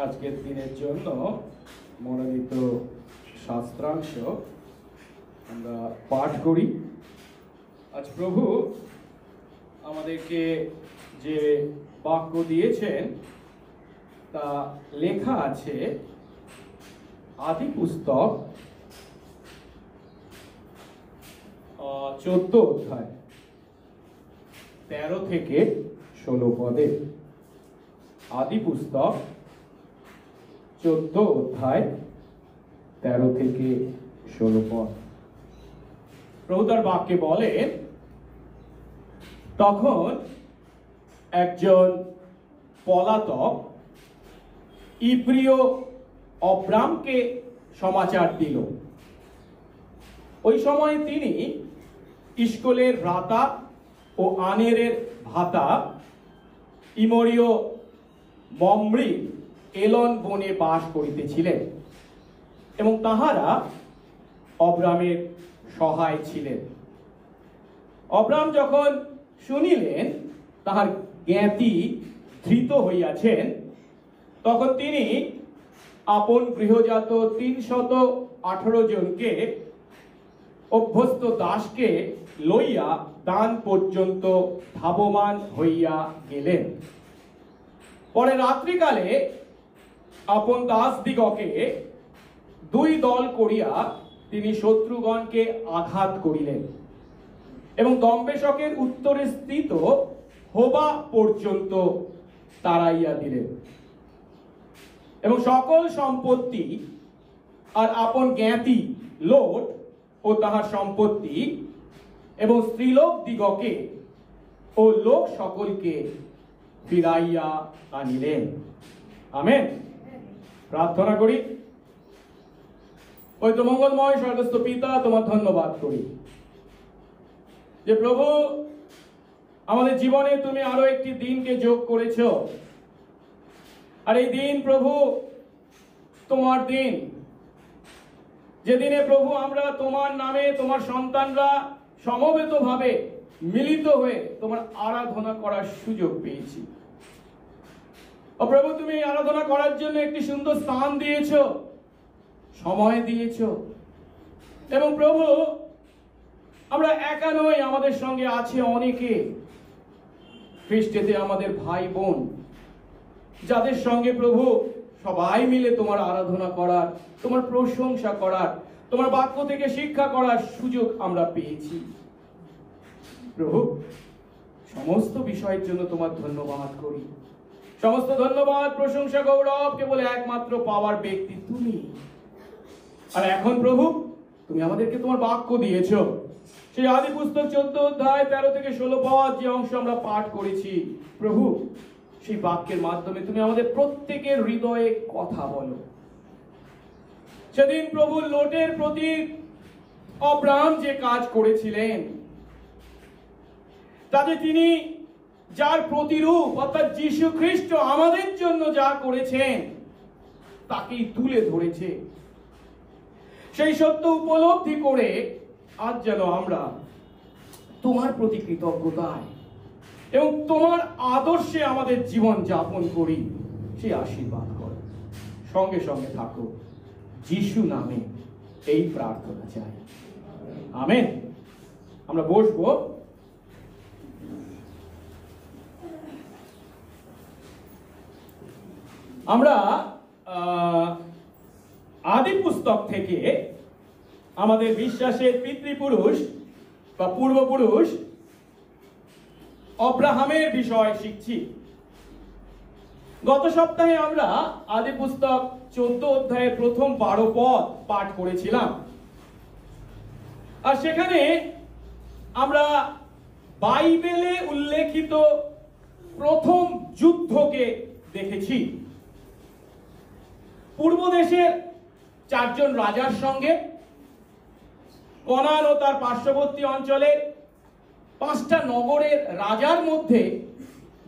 আজকের দিনের জন্য মনোনীত শাস্ত্রাংশ আমরা পাঠ করি। আজ প্রভু আমাদেরকে যে বাক্য দিয়েছেন তা লেখা আছে আদি পুস্তক 14 অধ্যায় 13 থেকে 16 পদে। আদি পুস্তক 14 অধ্যায় 13 থেকে 16 পদ। প্রভু তার বাক্যে বলেন, তখন একজন পলাতক ইব্রিয় অব্রামকে সমাচার দিল। ওই সময় তিনি ইস্কলের ভ্রাতা ও আনেরের ভাতা ইমরীয় মমরি এলন বনে বাস করিতেছিলেন এবং তাহারা অব্রামের সহায় ছিলেন। অব্রাম যখন শুনিলেন তাহার জ্ঞাতি ধৃত হইয়াছেন, তখন তিনি আপন গৃহজাত 318 জনকে অভ্যস্ত দাসকে লইয়া দান পর্যন্ত ধাবমান হইয়া গেলেন। পরে রাত্রিকালে আপন দাসদিগকে 2 দল করিয়া তিনি শত্রুগণকে আঘাত করিলেন এবং দম্বেশকের উত্তরে স্থিত হোবা পর্যন্ত তাড়াইয়া দিলেন এবং সকল সম্পত্তি আর আপন জ্ঞাতি লোট ও তাহার সম্পত্তি এবং স্ত্রীলোক দিগকে ও লোক সকলকে ফিরাইয়া আনিলেন। আমেন। প্রার্থনা করি। পবিত্র মঙ্গলময় স্বর্গস্থ পিতা, তোমার ধন্যবাদ করি যে প্রভু আমাদের জীবনে তুমি আরো একটি দিনকে যোগ করেছ। আর এই দিন প্রভু তোমার দিন, যেদিনে প্রভু আমরা তোমার নামে তোমার সন্তানরা সমবেতভাবে মিলিত হয়ে তোমার আরাধনা করার সুযোগ পেয়েছি। ও প্রভু, তুমি আরাধনা করার জন্য একটি সুন্দর স্থান দিয়েছ, সময় দিয়েছ এবং প্রভু আমরা একা নই, আমাদের সঙ্গে আছে অনেকে খ্রিস্টেতে আমাদের ভাই বোন, যাদের সঙ্গে প্রভু সবাই মিলে তোমার আরাধনা করার, তোমার প্রশংসা করার, তোমার বাক্য থেকে শিক্ষা করার সুযোগ আমরা পেয়েছি। প্রভু সমস্ত বিষয়ের জন্য তোমার ধন্যবাদ করি। সমস্ত ধন্যবাদ, প্রশংসা, গৌরব কেবল একমাত্র পাওয়ার ব্যক্তি তুমি। আর এখন প্রভু তুমি আমাদেরকে তোমার বাক্য দিয়েছ, সেই আদি পুস্তক 14 অধ্যায় 13 থেকে 16 পদ যে অংশ আমরা পাঠ করেছি, প্রভু সেই বাক্যের মাধ্যমে তুমি আমাদের প্রত্যেকের হৃদয়ে কথা বলো। সেদিন প্রভু লোটের প্রতি অব্রাম যে কাজ করেছিলেন, তাতে তিনি যার প্রতিরূপ অর্থাৎ যীশু খ্রিস্ট আমাদের জন্য যা করেছেন তাকেই তুলে ধরেছে। সেই সত্য উপলব্ধি করে আজ যেন আমরা তোমার প্রতি কৃতজ্ঞতায় এবং তোমার আদর্শে আমাদের জীবন যাপন করি, সেই আশীর্বাদ করো। সঙ্গে সঙ্গে থাকো, যিশু নামে এই প্রার্থনা চাই, আমেন। আমরা বসবো। আমরা আদি পুস্তক থেকে আমাদের বিশ্বাসের পিতৃপুরুষ বা পূর্বপুরুষ অব্রাহামের বিষয় শিখছি। গত সপ্তাহে আমরা আদি পুস্তক 14 অধ্যায়ের প্রথম 12 পদ পাঠ করেছিলাম। আর সেখানে আমরা বাইবেলে উল্লেখিত প্রথম যুদ্ধকে দেখেছি। পূর্ব দেশের 4 জন রাজার সঙ্গে কনান ও তার পার্শ্ববর্তী অঞ্চলের 5টা নগরের রাজার মধ্যে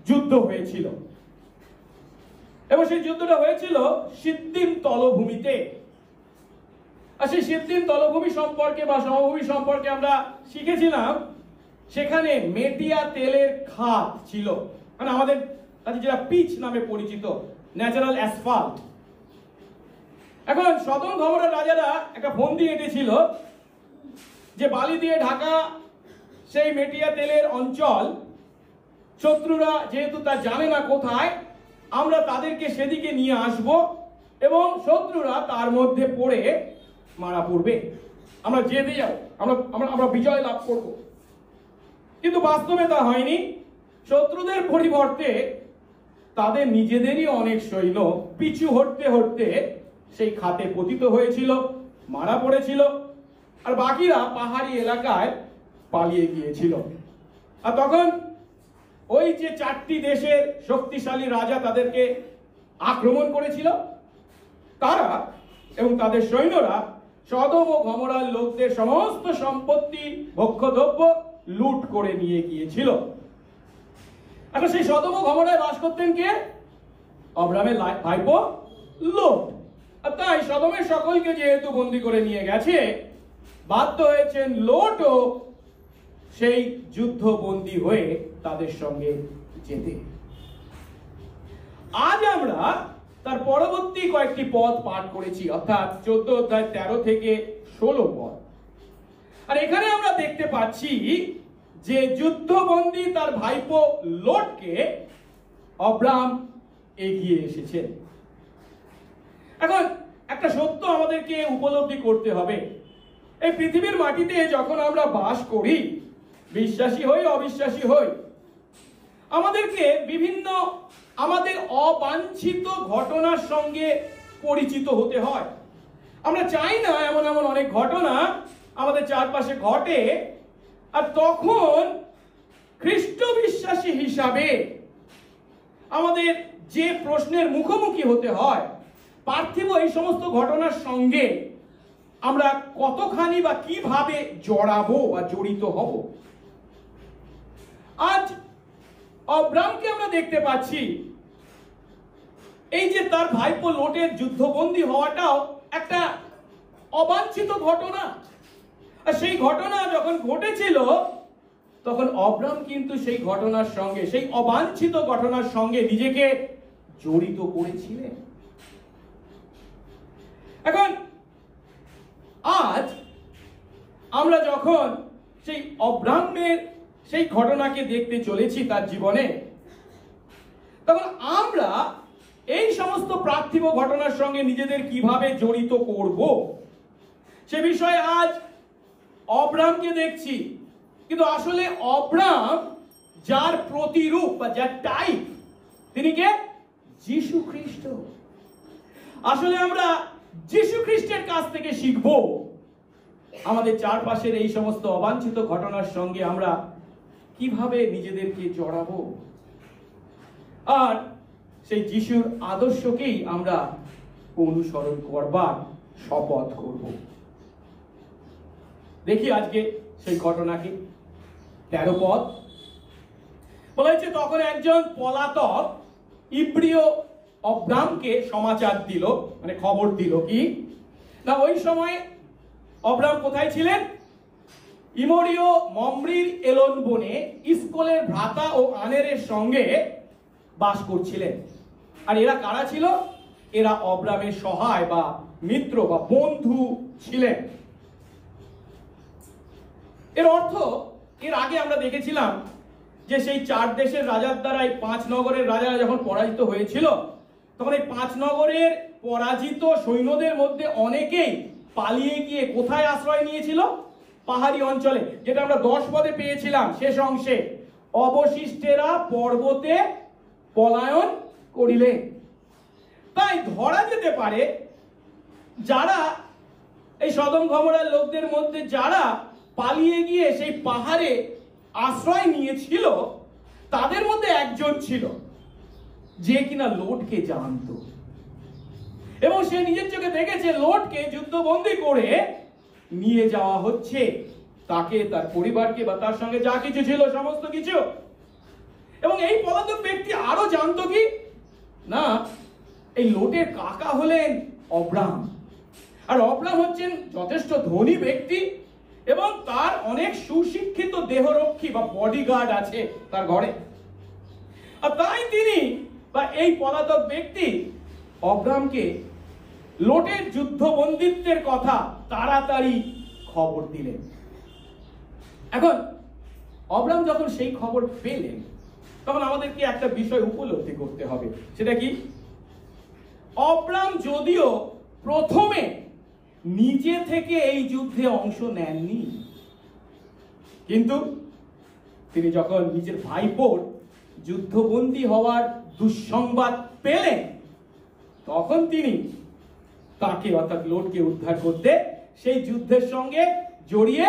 যুদ্ধ হয়েছিল এবং সেই যুদ্ধটা হয়েছিল সিদ্দিম তলভূমিতে। আর সেই সিদ্দিম তলভূমি সম্পর্কে বা সমভূমি সম্পর্কে আমরা শিখেছিলাম, সেখানে মেটিয়া তেলের খাত ছিল, মানে আমাদের যেটা পিচ নামে পরিচিত, ন্যাচারাল অ্যাসফাল্ট। এখন সদম গমোরার রাজারা একটা ফন্দি এঁটেছিল যে বালি দিয়ে ঢাকা সেই মেটিয়া তেলের অঞ্চল, শত্রুরা যেহেতু তা জানে না কোথায়, আমরা তাদেরকে সেদিকে নিয়ে আসব এবং শত্রুরা তার মধ্যে পড়ে মারা পড়বে, আমরা যেতে যাব, আমরা বিজয় লাভ করব। কিন্তু বাস্তবে তা হয়নি। শত্রুদের পরিবর্তে তাদের নিজেদেরই অনেক সৈন্য পিছু হটতে হটতে সেই খাতে পতিত হয়েছিল, মারা পড়েছিল, আর বাকিরা পাহাড়ি এলাকায় পালিয়ে গিয়েছিল। আর তখন ওই যে 4টি দেশের শক্তিশালী রাজা তাদেরকে আক্রমণ করেছিল, তারা এবং তাদের সৈন্যরা সদম ও গমোরার লোকদের সমস্ত সম্পত্তি ভক্ষ্যদ্রব্য লুট করে নিয়ে গিয়েছিল। এখন সেই সদম ও গমোরায় বাস করতেন কে? অব্রামের ভাইপো লোট। আর তাই সদমের সকলকে যেহেতু বন্দী করে নিয়ে গেছে, বাধ্য হয়েছেন লোটও সেই যুদ্ধ বন্দী হয়ে তাদের সঙ্গে যেতে। আজ আমরা তার পরবর্তী কয়েকটি পদ পাঠ করেছি, অর্থাৎ 14 অধ্যায় 13 থেকে 16 পদ। আর এখানে আমরা দেখতে পাচ্ছি যে যুদ্ধবন্দী তার ভাইপো লোটকে অব্রাম এগিয়ে এসেছেন। এখন একটা সত্য আমাদেরকে উপলব্ধি করতে হবে, এই পৃথিবীর মাটিতে যখন আমরা বাস করি, বিশ্বাসী হই অবিশ্বাসী হই, আমাদেরকে বিভিন্ন আমাদের অবাঞ্ছিত ঘটনার সঙ্গে পরিচিত হতে হয়। আমরা চাই না এমন এমন অনেক ঘটনা আমাদের চারপাশে ঘটে, আর তখন খ্রিস্ট বিশ্বাসী হিসাবে আমাদের যে প্রশ্নের মুখোমুখি হতে হয়, পার্থিব এই সমস্ত ঘটনার সঙ্গে আমরা কতখানি বা কিভাবে জড়াবো বা জড়িত হব। আজ অব্রামকে আমরা দেখতে পাচ্ছি, এই যে তার ভাইপো লোটের যুদ্ধবন্দী হওয়াটাও একটা অবাঞ্ছিত ঘটনা। আর সেই ঘটনা যখন ঘটেছিল, তখন অব্রাম কিন্তু সেই ঘটনার সঙ্গে, সেই অবাঞ্ছিত ঘটনার সঙ্গে নিজেকে জড়িত করেছিলেন। এখন আজ আমরা যখন সেই অব্রামের সেই ঘটনাকে দেখতে চলেছি তার জীবনে, তখন আমরা এই সমস্ত পার্থিব ঘটনার সঙ্গে নিজেদের কিভাবে জড়িত করব সে বিষয়ে আজ অব্রামকে দেখছি। কিন্তু আসলে অব্রাম যার প্রতিরূপ বা যার টাইপ, তিনি কে? যীশু খ্রিস্ট। আসলে আমরা যীশু খ্রিস্টের কাছ থেকে শিখব আমাদের চারপাশের এই সমস্ত অবাঞ্ছিত ঘটনার সঙ্গে আমরা কিভাবে নিজেদেরকে জড়াবো, আর সেই যিশুর আদর্শকেই আমরা অনুসরণ করবার শপথ করব। দেখি আজকে সেই ঘটনাকে। 13 পদ বলা হয়েছে, তখন একজন পলাতক ইব্রিয় অব্রামকে সমাচার দিল, মানে খবর দিল কি না, ওই সময় অব্রাম কোথায় ছিলেন? ইমরীয় মমরির এলন বনে ইসকলের ভ্রাতা ও আনেরের সঙ্গে বাস করছিলেন। আর এরা কারা ছিল? এরা অব্রামের সহায় বা মিত্র বা বন্ধু ছিলেন। এর অর্থ, এর আগে আমরা দেখেছিলাম যে সেই 4 দেশের রাজার দ্বারা এই 5 নগরের রাজারা যখন পরাজিত হয়েছিল, তখন এই 5 নগরের পরাজিত সৈন্যদের মধ্যে অনেকেই পালিয়ে গিয়ে কোথায় আশ্রয় নিয়েছিল? পাহাড়ি অঞ্চলে, যেটা আমরা 10 পদে পেয়েছিলাম শেষ অংশে, অবশিষ্টেরা পর্বতে পলায়ন করিলে। তাই ধরা যেতে পারে যারা এই সদম গমোরার লোকদের মধ্যে যারা পালিয়ে গিয়ে সেই পাহাড়ে আশ্রয় নিয়েছিল, তাদের মধ্যে একজন ছিল যে কিনা লোটকে জানতো, এবং সে নিজের চোখে দেখেছে লোটকে যুদ্ধবন্দী করে নিয়ে যাওয়া হচ্ছে, তাকে, তার পরিবারকে বা তার সঙ্গে যা কিছু ছিল সমস্ত কিছু। এবং এই পলাতক ব্যক্তি আরো জানতো কি না, এই লোটের কাকা হলেন অব্রাম, আর অব্রাম হচ্ছেন যথেষ্ট ধনী ব্যক্তি এবং তার অনেক সুশিক্ষিত দেহরক্ষী বা বডিগার্ড আছে তার ঘরে। আর তাই তিনি বা এই পলাতক ব্যক্তি অব্রামকে লোটের যুদ্ধবন্দিত্বের কথা তাড়াতাড়ি খবর দিলেন। এখন অব্রাম যখন সেই খবর পেলেন, তখন আমাদেরকে একটা বিষয় উপলব্ধি করতে হবে। সেটা কি? অব্রাম যদিও প্রথমে নিজে থেকে এই যুদ্ধে অংশ নেননি, কিন্তু তিনি যখন নিজের ভাইপোর যুদ্ধবন্দী হওয়ার দুঃসংবাদ পেলেন, তখন তিনি তাকে অর্থাৎ লোটকে উদ্ধার করতে সেই যুদ্ধের সঙ্গে জড়িয়ে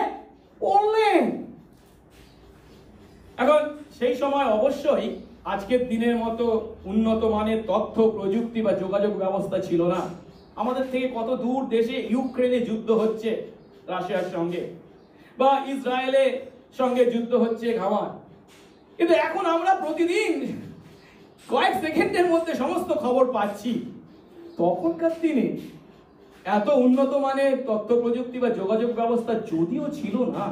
পড়লেন। এখন সেই সময় অবশ্যই আজকের দিনের মতো উন্নত মানের তথ্য প্রযুক্তি বা যোগাযোগ ব্যবস্থা ছিল না। আমাদের থেকে কত দূর দেশে ইউক্রেনে যুদ্ধ হচ্ছে রাশিয়ার সঙ্গে, বা ইসরায়েলের সঙ্গে যুদ্ধ হচ্ছে ঘামার, কিন্তু এখন আমরা প্রতিদিন কয়েক সেকেন্ডের মধ্যে সমস্ত খবর পাচ্ছি। তখনকার দিনে এত উন্নত মানের তথ্য প্রযুক্তি বা যোগাযোগ ব্যবস্থা যদিও ছিল না,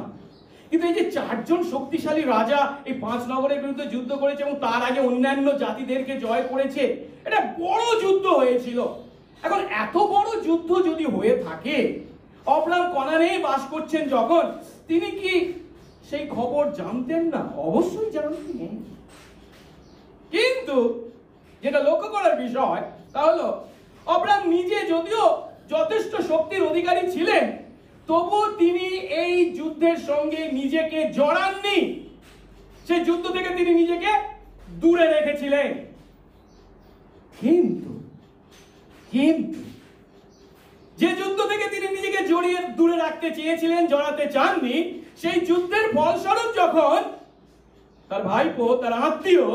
কিন্তু এই যে চারজন শক্তিশালী রাজা এই 5 নগরের বিরুদ্ধে যুদ্ধ করেছে এবং তার আগে অন্যান্য জাতিদেরকে জয় করেছে, এটা বড় যুদ্ধ হয়েছিল। এখন এত বড় যুদ্ধ যদি হয়ে থাকে, অব্রাম কনানে বাস করছেন যখন, তিনি কি সেই খবর জানতেন না? অবশ্যই জানতেন। কিন্তু যেটা লক্ষ্য করার বিষয় তা হলো, অব্রাম নিজে যদিও যথেষ্ট শক্তির অধিকারী ছিলেন, তবু তিনি এই যুদ্ধের সঙ্গে নিজেকে জড়াননি। সেই যুদ্ধ থেকে তিনি নিজেকে দূরে রেখেছিলেন। কিন্তু যে যুদ্ধ থেকে তিনি নিজেকে জড়িয়ে দূরে রাখতে চেয়েছিলেন, জড়াতে চাননি, সেই যুদ্ধের ফলস্বরূপ যখন তার ভাইপো, তার আত্মীয়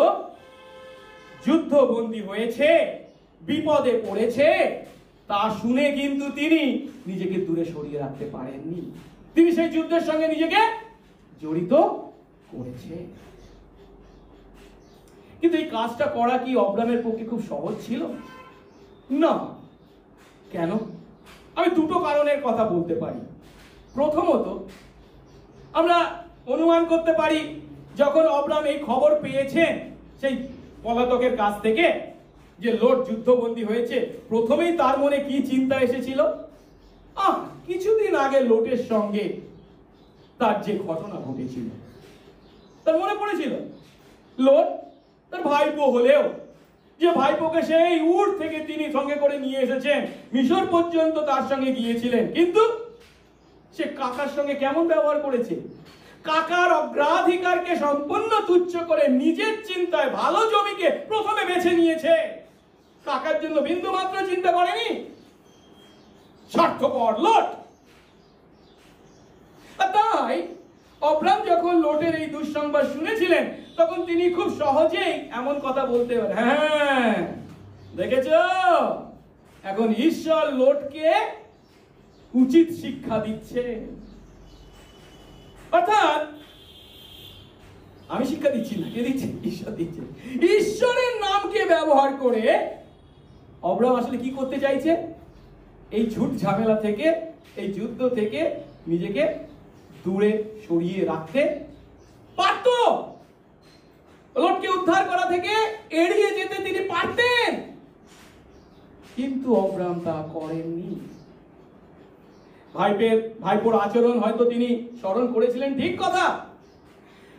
যুদ্ধবন্দী হয়েছে, বিপদে পড়েছে, তা শুনে কিন্তু তিনি নিজেকে দূরে সরিয়ে রাখতে পারেননি। তিনি সেই যুদ্ধের সঙ্গে নিজেকে জড়িত করেছে। কিন্তু এই কাজটা করা কি অব্রামের পক্ষে খুব সহজ ছিল? না। কেন? আমি দুটো কারণের কথা বলতে পারি। প্রথমত, আমরা অনুমান করতে পারি যখন অব্রাম এই খবর পেয়েছেন সেই পলাতকের কাছ থেকে যে লোট যুদ্ধবন্দী হয়েছে, প্রথমেই তার মনে কি চিন্তা এসেছিল? কিছুদিন আগে লোটের সঙ্গে তার যে ঘটনা ঘটেছিল, তার মনে পড়েছিল লোট তার ভাইপো হলেও, যে ভাইপোকে সেই উট থেকে তিনি সঙ্গে করে নিয়ে এসেছেন, মিশর পর্যন্ত তার সঙ্গে গিয়েছিলেন, কিন্তু সে কাকার সঙ্গে কেমন ব্যবহার করেছে? কাকার অগ্রাধিকারকে সম্পূর্ণ তুচ্ছ করে নিজের চিন্তায় ভালো জমিকে প্রথমে বেছে নিয়েছে। কাকার জন্য বিন্দু মাত্র চিন্তা করেনি। স্বার্থপর লোট। তাই অব্রাম যখন লোটের এই দুঃসংবাদ শুনেছিলেন, তখন তিনি খুব সহজেই এমন কথা বলতে পারেন, হ্যাঁ দেখেছ, এখন ঈশ্বর লোটকে উচিত শিক্ষা দিচ্ছে। অর্থাৎ আমি শিক্ষা দিচ্ছি না, কে দিচ্ছে? ঈশ্বর দিচ্ছে। ঈশ্বরের নামকে ব্যবহার করে অব্রাম আসলে কি করতে চাইছে? এই ঝুট ঝামেলা থেকে, এই যুদ্ধ থেকে নিজেকে দূরে সরিয়ে রাখতে পারত। লোটকে উদ্ধার করা থেকে এড়িয়ে যেতে তিনি পারতেন, কিন্তু অব্রাম তা করেননি। ভাইপোর আচরণ হয়তো তিনি স্মরণ করেছিলেন, ঠিক কথা,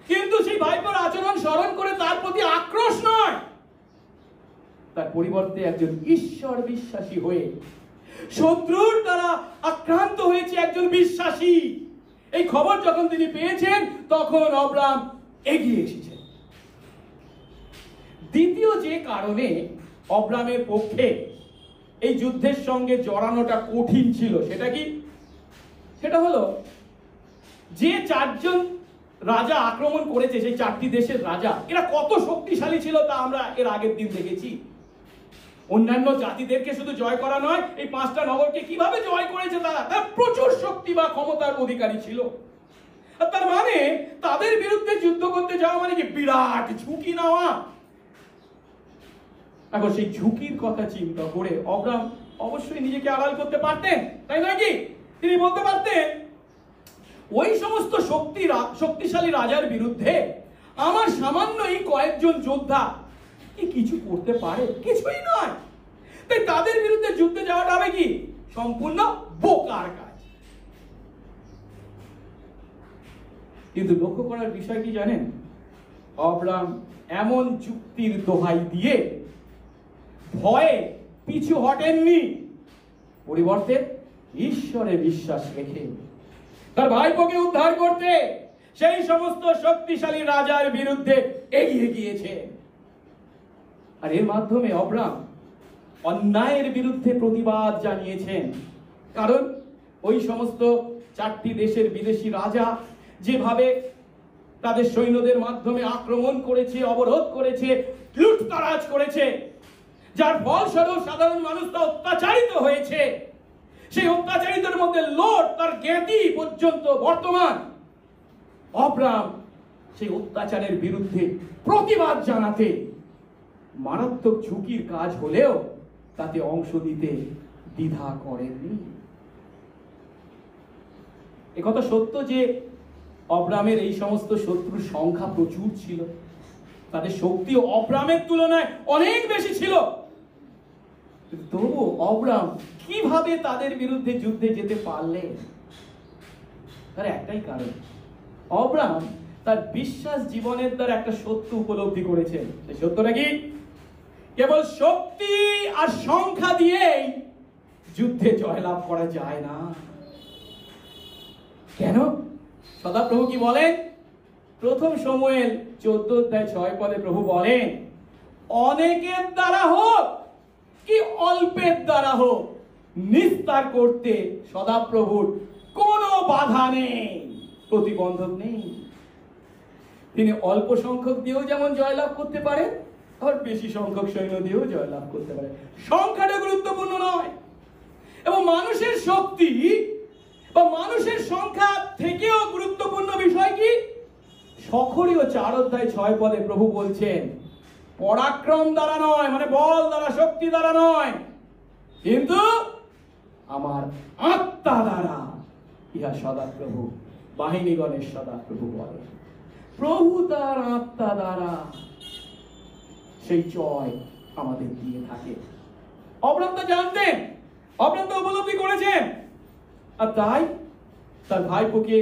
কিন্তু সেই ভাইপোর আচরণ স্মরণ করে তার প্রতি আক্রোশ নয়, তার পরিবর্তে একজন ঈশ্বর বিশ্বাসী হয়ে শত্রুর দ্বারা আক্রান্ত হয়েছে একজন বিশ্বাসী, এই খবর যখন তিনি পেয়েছেন, তখন অব্রাম এগিয়ে এসেছেন। দ্বিতীয় যে কারণে অব্রামের পক্ষে এই যুদ্ধের সঙ্গে জড়ানোটা কঠিন ছিল, সেটা কি? সেটা হলো, যে 4 জন রাজা আক্রমণ করেছে, সেই 4টি দেশের রাজা, এরা কত শক্তিশালী ছিল তা আমরা এর আগের দিন দেখেছি। অন্যান্য জাতিদেরকে শুধু জয় করা নয়, এই 5টা নগরকে কিভাবে জয় করেছে তারা প্রচুর শক্তি বা ক্ষমতার অধিকারী ছিল। আর তার মানে তাদের বিরুদ্ধে যুদ্ধ করতে যাওয়া মানে কি বিরাট ঝুঁকি নেওয়া। এখন সেই ঝুঁকির কথা চিন্তা করে অব্রাম অবশ্যই নিজেকে আড়াল করতে পারতেন, তাই নয় কি? তিনি বলতে পারতেন, ওই সমস্ত শক্তিশালী রাজার বিরুদ্ধে আমার সামান্য এই কয়েকজন যোদ্ধা কি কিছু করতে পারে? কিছুই নয়। তাই তাদের বিরুদ্ধে যুদ্ধে যাওয়াটা হবে কি সম্পূর্ণ বোকার কাজ। কিন্তু লক্ষ্য করার বিষয় কি জানেন, অব্রাম এমন যুক্তির দোহাই দিয়ে ভয়ে পিছু হটেননি, পরিবর্তে ঈশ্বরে বিশ্বাস রেখে তার ভাইপোকে উদ্ধার করতে সেই সমস্ত শক্তিশালী রাজার বিরুদ্ধে এগিয়ে গিয়েছে। আর এর মাধ্যমে অব্রাম অন্যায়ের বিরুদ্ধে প্রতিবাদ জানিয়েছেন। কারণ ওই সমস্ত 4টি দেশের বিদেশি রাজা যেভাবে তাদের সৈন্যদের মাধ্যমে আক্রমণ করেছে, অবরোধ করেছে, লুটতরাজ করেছে, যার ফলস্বরূপ সাধারণ মানুষ তা অত্যাচারিত হয়েছে, সেই অত্যাচারিতের মধ্যে লোট তার জ্ঞাতি পর্যন্ত বর্তমান। অব্রাম সেই অত্যাচারের বিরুদ্ধে প্রতিবাদ জানাতে মারাত্মক ঝুঁকির কাজ হলেও তাতে অংশ দিতে দ্বিধা করেননি। একথা সত্য যে অব্রামের এই সমস্ত শত্রুর সংখ্যা প্রচুর ছিল, তাদের শক্তি অব্রামের তুলনায় অনেক বেশি ছিল। তবু অব্রাম কিভাবে তাদের বিরুদ্ধে যুদ্ধে যেতে পারলেন? তার একটাই কারণ, অব্রাম তার বিশ্বাস জীবনের দ্বারা একটা সত্য উপলব্ধি করেছেন। সেই সত্যটা কি? কেবল শক্তি আর সংখ্যা দিয়েই যুদ্ধে জয়লাভ করা যায় না। কেন? সদাপ্রভু কি বলেন? প্রথম সমুয়েল 14:6 প্রভু বলেন, অনেকের দ্বারা হোক কি অল্পের দ্বারা হোক নিস্তার করতে সদাপ্রভুর কোনো বাধা নেই, প্রতিবন্ধক নেই। তিনি অল্প সংখ্যক দিয়েও যেমন জয়লাভ করতে পারেন, আবার বেশি সংখ্যক সৈন্য দিয়েও জয়লাভ করতে পারে। সংখ্যাটা গুরুত্বপূর্ণ নয়। এবং মানুষের শক্তি বা মানুষের সংখ্যা থেকেও গুরুত্বপূর্ণ বিষয় কি? সখরীয় 4:6 প্রভু বলছেন, পরাক্রম দ্বারা নয়, মানে বল দ্বারা, শক্তি দ্বারা নয়, কিন্তু আমার আত্মা দ্বারা, ইহা সদাপ্রভু বাহিনীগণের সদাপ্রভু বলে। প্রভু তার আত্মা দ্বারা সেই জয় আমাদের দিয়ে থাকে। অব্রাম তো জানতেন, অব্রাম তো উপলব্ধি করেছেন, আর তাই তার ভাইপোকে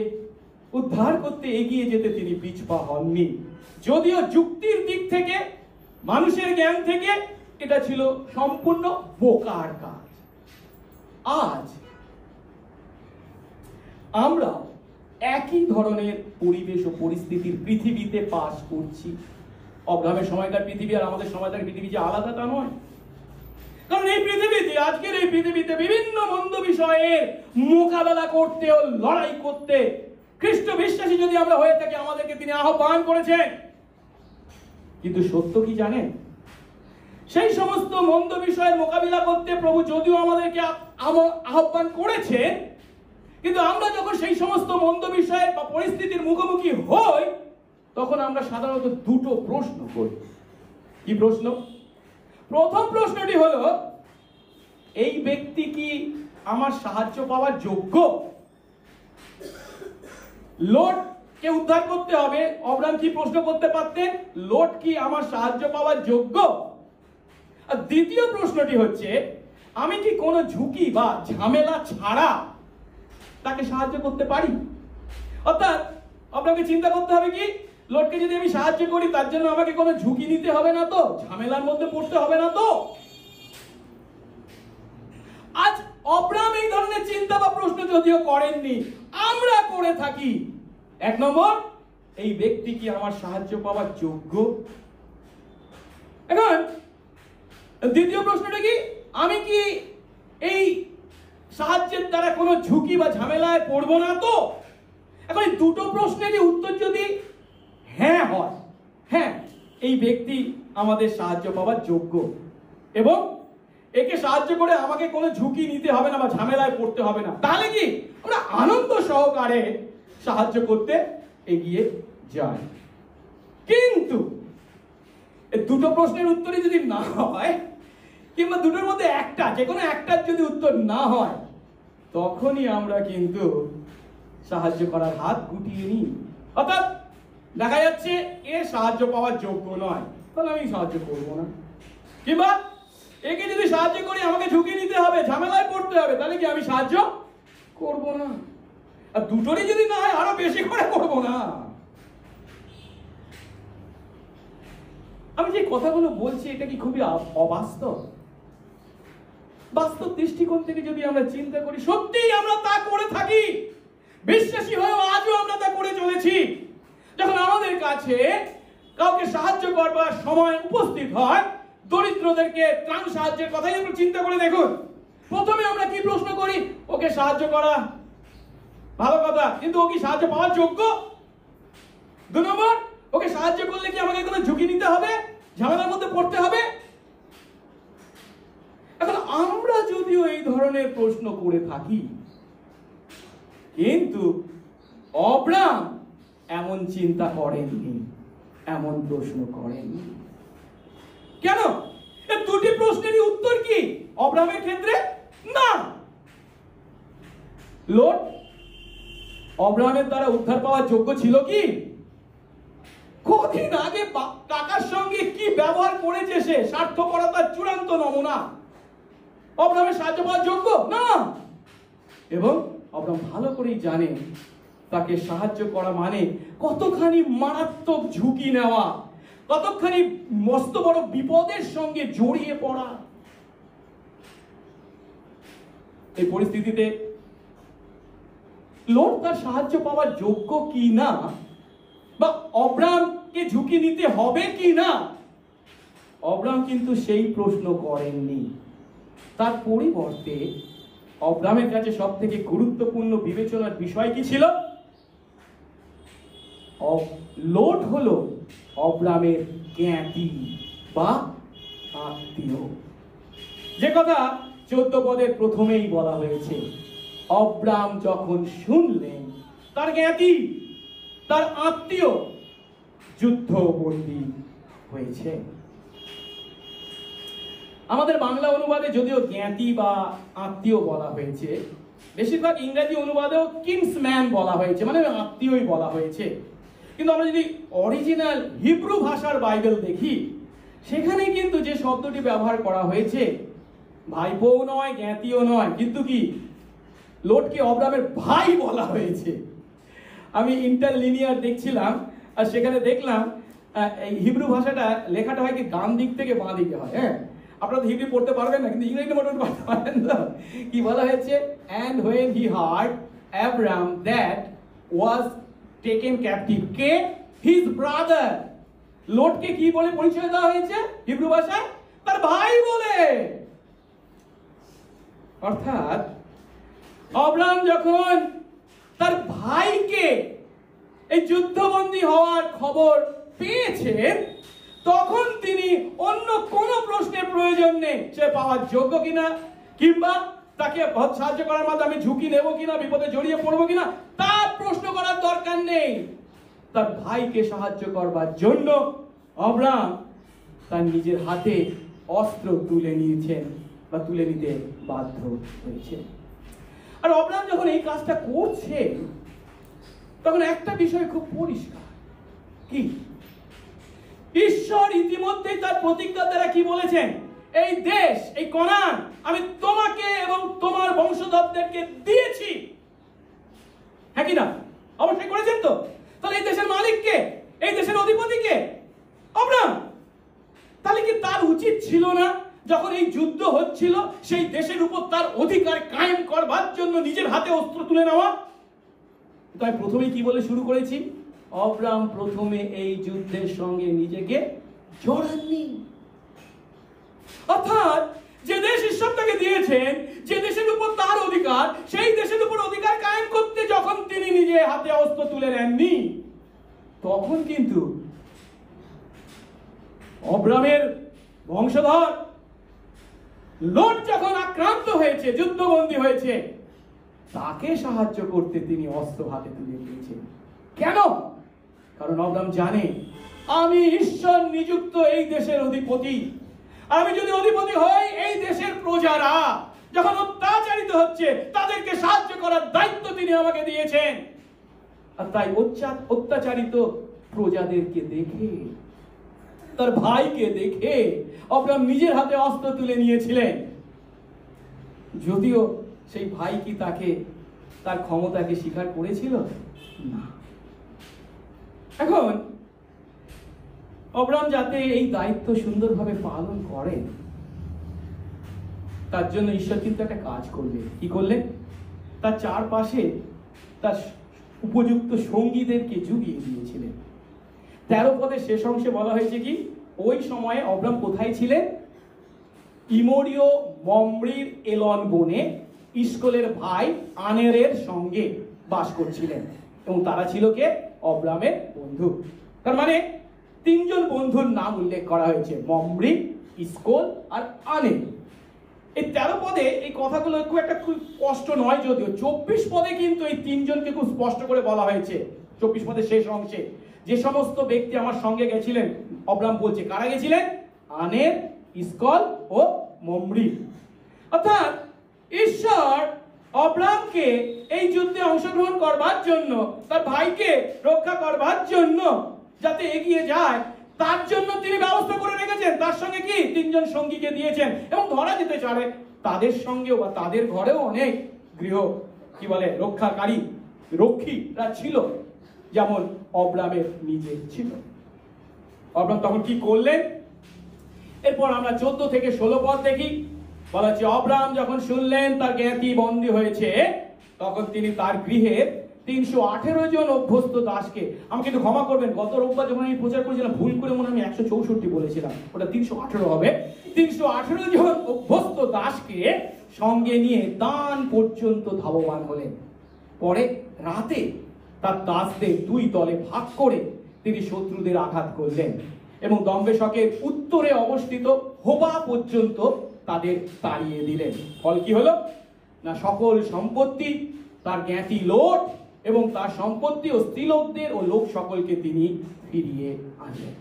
উদ্ধার করতে এগিয়ে যেতে তিনি পিছপা হননি। যদিও যুক্তির দিক থেকে, মানুষের জ্ঞান থেকে এটা ছিল সম্পূর্ণ বোকার কাজ। আজ আমরা একই ধরনের পরিবেশ ও পরিস্থিতির পৃথিবীতে বাস করছি। অব্রামের সময়কার পৃথিবী আর আমাদের সময়কার পৃথিবী যে আলাদা তা নয়। কারণ এই পৃথিবীতে, আজকের এই পৃথিবীতে বিভিন্ন মন্দ বিষয়ের মোকাবেলা করতে ও লড়াই করতে খ্রিস্ট বিশ্বাসী যদি আমরা হয়ে থাকি, আমাদেরকে তিনি আহ্বান করেছেন। কিন্তু সত্য কি জানেন? সেই সমস্ত মন্দ বিষয়ের মোকাবিলা করতে প্রভু যদিও আমাদেরকে আহ্বান করেছেন, কিন্তু আমরা যখন সেই সমস্ত মন্দ বিষয়ের বা পরিস্থিতির মুখোমুখি হই, তখন আমরা সাধারণত দুটো প্রশ্ন করি। কি প্রশ্ন? প্রথম প্রশ্নটি হলো, এই ব্যক্তি কি আমার সাহায্য পাওয়ার যোগ্য? লোটকে উদ্ধার করতে হবে, অব্রাম কি প্রশ্ন করতে পারতেন? লোট কি আমার সাহায্য পাওয়ার যোগ্য? আর দ্বিতীয় প্রশ্নটি হচ্ছে, আমি কি কোনো ঝুঁকি বা ঝামেলা ছাড়া তাকে সাহায্য করতে পারি? অর্থাৎ আপনাকে চিন্তা করতে হবে কি, লোটকে যদি আমি সাহায্য করি তার জন্য আমাকে কোনো ঝুঁকি নিতে হবে না তো, ঝামেলার মধ্যে পড়তে হবে না তো? আজ অব্রাম এই ধরনের চিন্তা বা প্রশ্ন যদিও করেননি, আমরা করে থাকি। 1 নম্বর, এই ব্যক্তি কি আমার সাহায্য পাওয়ার যোগ্য? এখন দ্বিতীয় প্রশ্নটা কি, আমি কি এই সাহায্যের দ্বারা কোনো ঝুঁকি বা ঝামেলায় পড়বো না তো? এখন এই দুটো প্রশ্নেরই উত্তর যদি হ্যাঁ হয়, হ্যাঁ এই ব্যক্তি আমাদের সাহায্য পাওয়ার যোগ্য এবং একে সাহায্য করে আমাকে কোনো ঝুঁকি নিতে হবে না বা ঝামেলায় পড়তে হবে না, তাহলে কি আমরা আনন্দ সহকারে সাহায্য করতে এগিয়ে যাই। কিন্তু এই দুটো প্রশ্নের উত্তরই যদি না হয়, কিংবা দুটোর মধ্যে একটা, যে কোনো একটার যদি উত্তর না হয়, তখনই আমরা কিন্তু সাহায্য করার হাত গুটিয়ে নিই। অর্থাৎ দেখা যাচ্ছে এ সাহায্য পাওয়ার যোগ্য নয়, তাহলে আমি সাহায্য করবো না। কিংবা একে যদি সাহায্য করি আমাকে ঝুঁকি নিতে হবে, ঝামেলায় পড়তে হবে, তাহলে কি আমি সাহায্য করবো না। আর দুটোরই যদি না হয় আরো বেশি করে করবো না। আমি যে কথাগুলো বলছি এটা কি খুবই অবাস্তব? বাস্তব দৃষ্টিকোণ থেকে যদি আমরা চিন্তা করি, সত্যিই আমরা তা করে থাকি। বিশ্বাসী হয়েও আজও আমরা তা করে চলেছি। যখন আমাদের কাছে কাউকে সাহায্য করবার সময় উপস্থিত হয়, দরিদ্রদেরকে ত্রাণ সাহায্যের কথাই আমরা চিন্তা করে দেখুন। প্রথমে আমরা কি প্রশ্ন করি? ওকে সাহায্য করা ভালো কথা, কিন্তু ও কি সাহায্য পাওয়ার যোগ্য? 2 নম্বর, ওকে সাহায্য করলে কি আমাকে কোনো ঝুঁকি নিতে হবে, ঝামেলার মধ্যে পড়তে হবে? এখন আমরা যদিও এই ধরনের প্রশ্ন করে থাকি, কিন্তু অব্রাম এমন চিন্তা করেননি, এমন প্রশ্ন করেননি। কেন? এই দুটি প্রশ্নেরই উত্তর কি অব্রামের ক্ষেত্রে? না। লোট অব্রামের দ্বারা উদ্ধার পাওয়ার যোগ্য ছিল কি? কদিন আগে টাকার সঙ্গে কি ব্যবহার করেছে সে, স্বার্থপরতার চূড়ান্ত নমুনা। অব্রামের সাহায্য পাওয়ার যোগ্য না। এবং অব্রাম ভালো করেই জানে তাকে সাহায্য করা মানে কতখানি মারাত্মক ঝুঁকি নেওয়া, কতখানি মস্ত বড় বিপদের সঙ্গে জড়িয়ে পড়া। এই পরিস্থিতিতে লোট তার সাহায্য পাওয়ার যোগ্য কি না, বা অব্রামকে ঝুঁকি নিতে হবে কি না, অব্রাম কিন্তু সেই প্রশ্ন করেননি। তার পরিবর্তে অব্রামের কাছে সব থেকে গুরুত্বপূর্ণ বিবেচনার বিষয় কি ছিল? লোট হলো অব্রামের জ্ঞাতি বা আত্মীয়। যে কথা 14 পদের প্রথমেই বলা হয়েছে, অব্রাম যখন শুনলেন তার জ্ঞাতি, তার আত্মীয় যুদ্ধবন্দী হয়েছে। আমাদের বাংলা অনুবাদে যদিও জ্ঞাতি বা আত্মীয় বলা হয়েছে, বেশিরভাগ ইংরেজি অনুবাদেও কিংসম্যান বলা হয়েছে, মানে আত্মীয়ই বলা হয়েছে। কিন্তু আমরা যদি অরিজিনাল হিব্রু ভাষার বাইবেল দেখি, সেখানে কিন্তু যে শব্দটি ব্যবহার করা হয়েছে, ভাইপোও নয়, জ্ঞাতিও নয়, কিন্তু কি লোটকে অব্রামের ভাই বলা হয়েছে। আমি ইন্টারলিনিয়ার দেখছিলাম, আর সেখানে দেখলাম এই হিব্রু ভাষাটা লেখাটা হয় কি ডান দিক থেকে বাঁ দিকে হয়। হ্যাঁ, আপনারা হিব্রু পড়তে পারবেন না, কিন্তু ইংরেজি মোটামুটি পড়তে পারবেন তো। কি বলা হয়েছে? and when he heard Abram that was taken captive, K? his brother। লোটকে কি বলে পরিচয় দেওয়া হয়েছে হিব্রু ভাষায়? তার ভাই বলে। অর্থাৎ অব্রাম যখন তার ভাইকে এই যুদ্ধবন্দী হওয়ার খবর পেয়েছেন, তখন তিনি অন্য কোন প্রশ্নের প্রয়োজন নেই, সে পাওয়ার যোগ্য কিনা, কিংবা তাকে সাহায্য করার মাধ্যমে আমি ঝুঁকি নেব কিনা, বিপদে জড়িয়ে পড়বো কিনা, তার প্রশ্ন করার দরকার নেই। তার ভাইকে সাহায্য করবার জন্য অব্রাম তার নিজের হাতে অস্ত্র তুলে নিয়েছেন বা তুলে নিতে বাধ্য হয়েছে। আর অব্রাম যখন এই কাজটা করছে, তখন একটা বিষয় খুব পরিষ্কার, কি? ঈশ্বর ইতিমধ্যেই তার প্রতিজ্ঞা দ্বারা কি বলেছেন? এই দেশ, এই কনান আমি তোমাকে এবং তোমার বংশধরদেরকে দিয়েছি। হ্যাঁ কি না? অবশ্যই করেছেন তো। তাহলে এই দেশের মালিক কে? এই দেশের অধিপতি কে? অব্রাম। তাহলে কি তার উচিত ছিল না যখন এই যুদ্ধ হচ্ছিল সেই দেশের উপর তার অধিকার কায়েম করবার জন্য নিজের হাতে অস্ত্র তুলে নেওয়া? তাই প্রথমেই কি বলে শুরু করেছি? অব্রাম প্রথমে এই যুদ্ধের সঙ্গে নিজেকে জড়াননি। অর্থাৎ যে দেশ ঈশ্বর তাকে দিয়েছেন, যে দেশের উপর তার অধিকার, সেই দেশের উপর অধিকার কায়েম করতে যখন তিনি নিজে হাতে অস্ত্র তুলে নেননি, তখন কিন্তু অব্রামের বংশধর লোট যখন আক্রান্ত হয়েছে, যুদ্ধবন্দী হয়েছে, তাকে সাহায্য করতে তিনি অস্ত্র হাতে তুলে নিয়েছেন। কেন? কারণ অব্রাম জানে আমি ঈশ্বর নিযুক্ত এই দেশের অধিপতি। আমি যদি অধিপতি হই, এই দেশের প্রজারা যখন অত্যাচারিত হচ্ছে তাদেরকে সাহায্য করার দায়িত্ব তিনি আমাকে দিয়েছেন। আর তাই অত্যাচারিত প্রজাদেরকে দেখে তার ভাইকে দেখে অব্রাহাম নিজের হাতে অস্ত্র তুলে নিয়েছিলেন, যদিও সেই ভাই কি তার ক্ষমতাকে স্বীকার করেছিল না। এখন অব্রাহাম যাতে এই দায়িত্ব সুন্দরভাবে পালন করেন, তার জন্য ঈশ্বর কিন্তু একটা কাজ করলেন। কি করলেন? তার চারপাশে তার উপযুক্ত সঙ্গীদেরকে জুগিয়ে দিয়েছিলেন। 13 পদের শেষ অংশে বলা হয়েছে কি, ওই সময়ে অব্রাহাম কোথায় ছিলেন? ইমরীয় মমরির এলন বনে ইশকলের ভাই আনেরের সঙ্গে বাস করছিলেন, এবং তারা ছিল কে? অব্রাহামের বন্ধু। তার মানে 3 জন বন্ধুর নাম উল্লেখ করা হয়েছে, মমরি, ইশকল আর আনের। এই 13 পদে এই কথাগুলো খুব একটা খুব কষ্ট নয়, যদিও 24 পদে কিন্তু এই 3 জনকে খুব স্পষ্ট করে বলা হয়েছে। 24 পদের শেষ অংশে যে সমস্ত ব্যক্তি আমার সঙ্গে গেছিলেন, অব্রাহাম বলছে কারা গেছিলেন? আনের, ইশকল ও মমরি। অর্থাৎ ঈশ্বর অব্রাহামকে এই যুদ্ধে অংশগ্রহণ করবার জন্য, তার ভাইকে রক্ষা করবার জন্য যাতে এগিয়ে যায়, তার জন্য তিনি ব্যবস্থা করে রেখেছেন। তার সঙ্গে কি 3 জন সঙ্গীকে দিয়েছেন, এবং ধরা যেতে চায় তাদের সঙ্গেও বা তাদের ঘরেও অনেক গৃহ কি বলে রক্ষাকারী রক্ষীরা ছিল, যেমন অব্রাহামের নিজে ছিল। অব্রাহাম তখন কি করলেন? এরপর আমরা 14 থেকে 16 পদ দেখি। বলা হচ্ছে, অব্রাহাম যখন শুনলেন তার জ্ঞাতি বন্দী হয়েছে, তখন তিনি তার গৃহের 318 জন অভ্যস্ত দাসকে, আমাকে একটু ক্ষমা করবেন, গত রোববার যখন আমি প্রচার করেছিলাম ভুল করে মনে আমি 164 বলেছিলাম, ওটা 318 হবে। 318 জন অভ্যস্ত দাসকে সঙ্গে নিয়ে দান পর্যন্ত ধাবমান হলেন। পরে রাতে তার দাসদের 2 দলে ভাগ করে তিনি শত্রুদের আঘাত করলেন, এবং দম্বেশকের উত্তরে অবস্থিত হোবা পর্যন্ত তাদের তাড়িয়ে দিলেন। ফল কি হলো? না, সকল সম্পত্তি, তার জ্ঞাতি লোট এবং তার সম্পত্তি ও স্ত্রীলোকদের ও লোক সকলকে তিনি ফিরিয়ে আনলেন।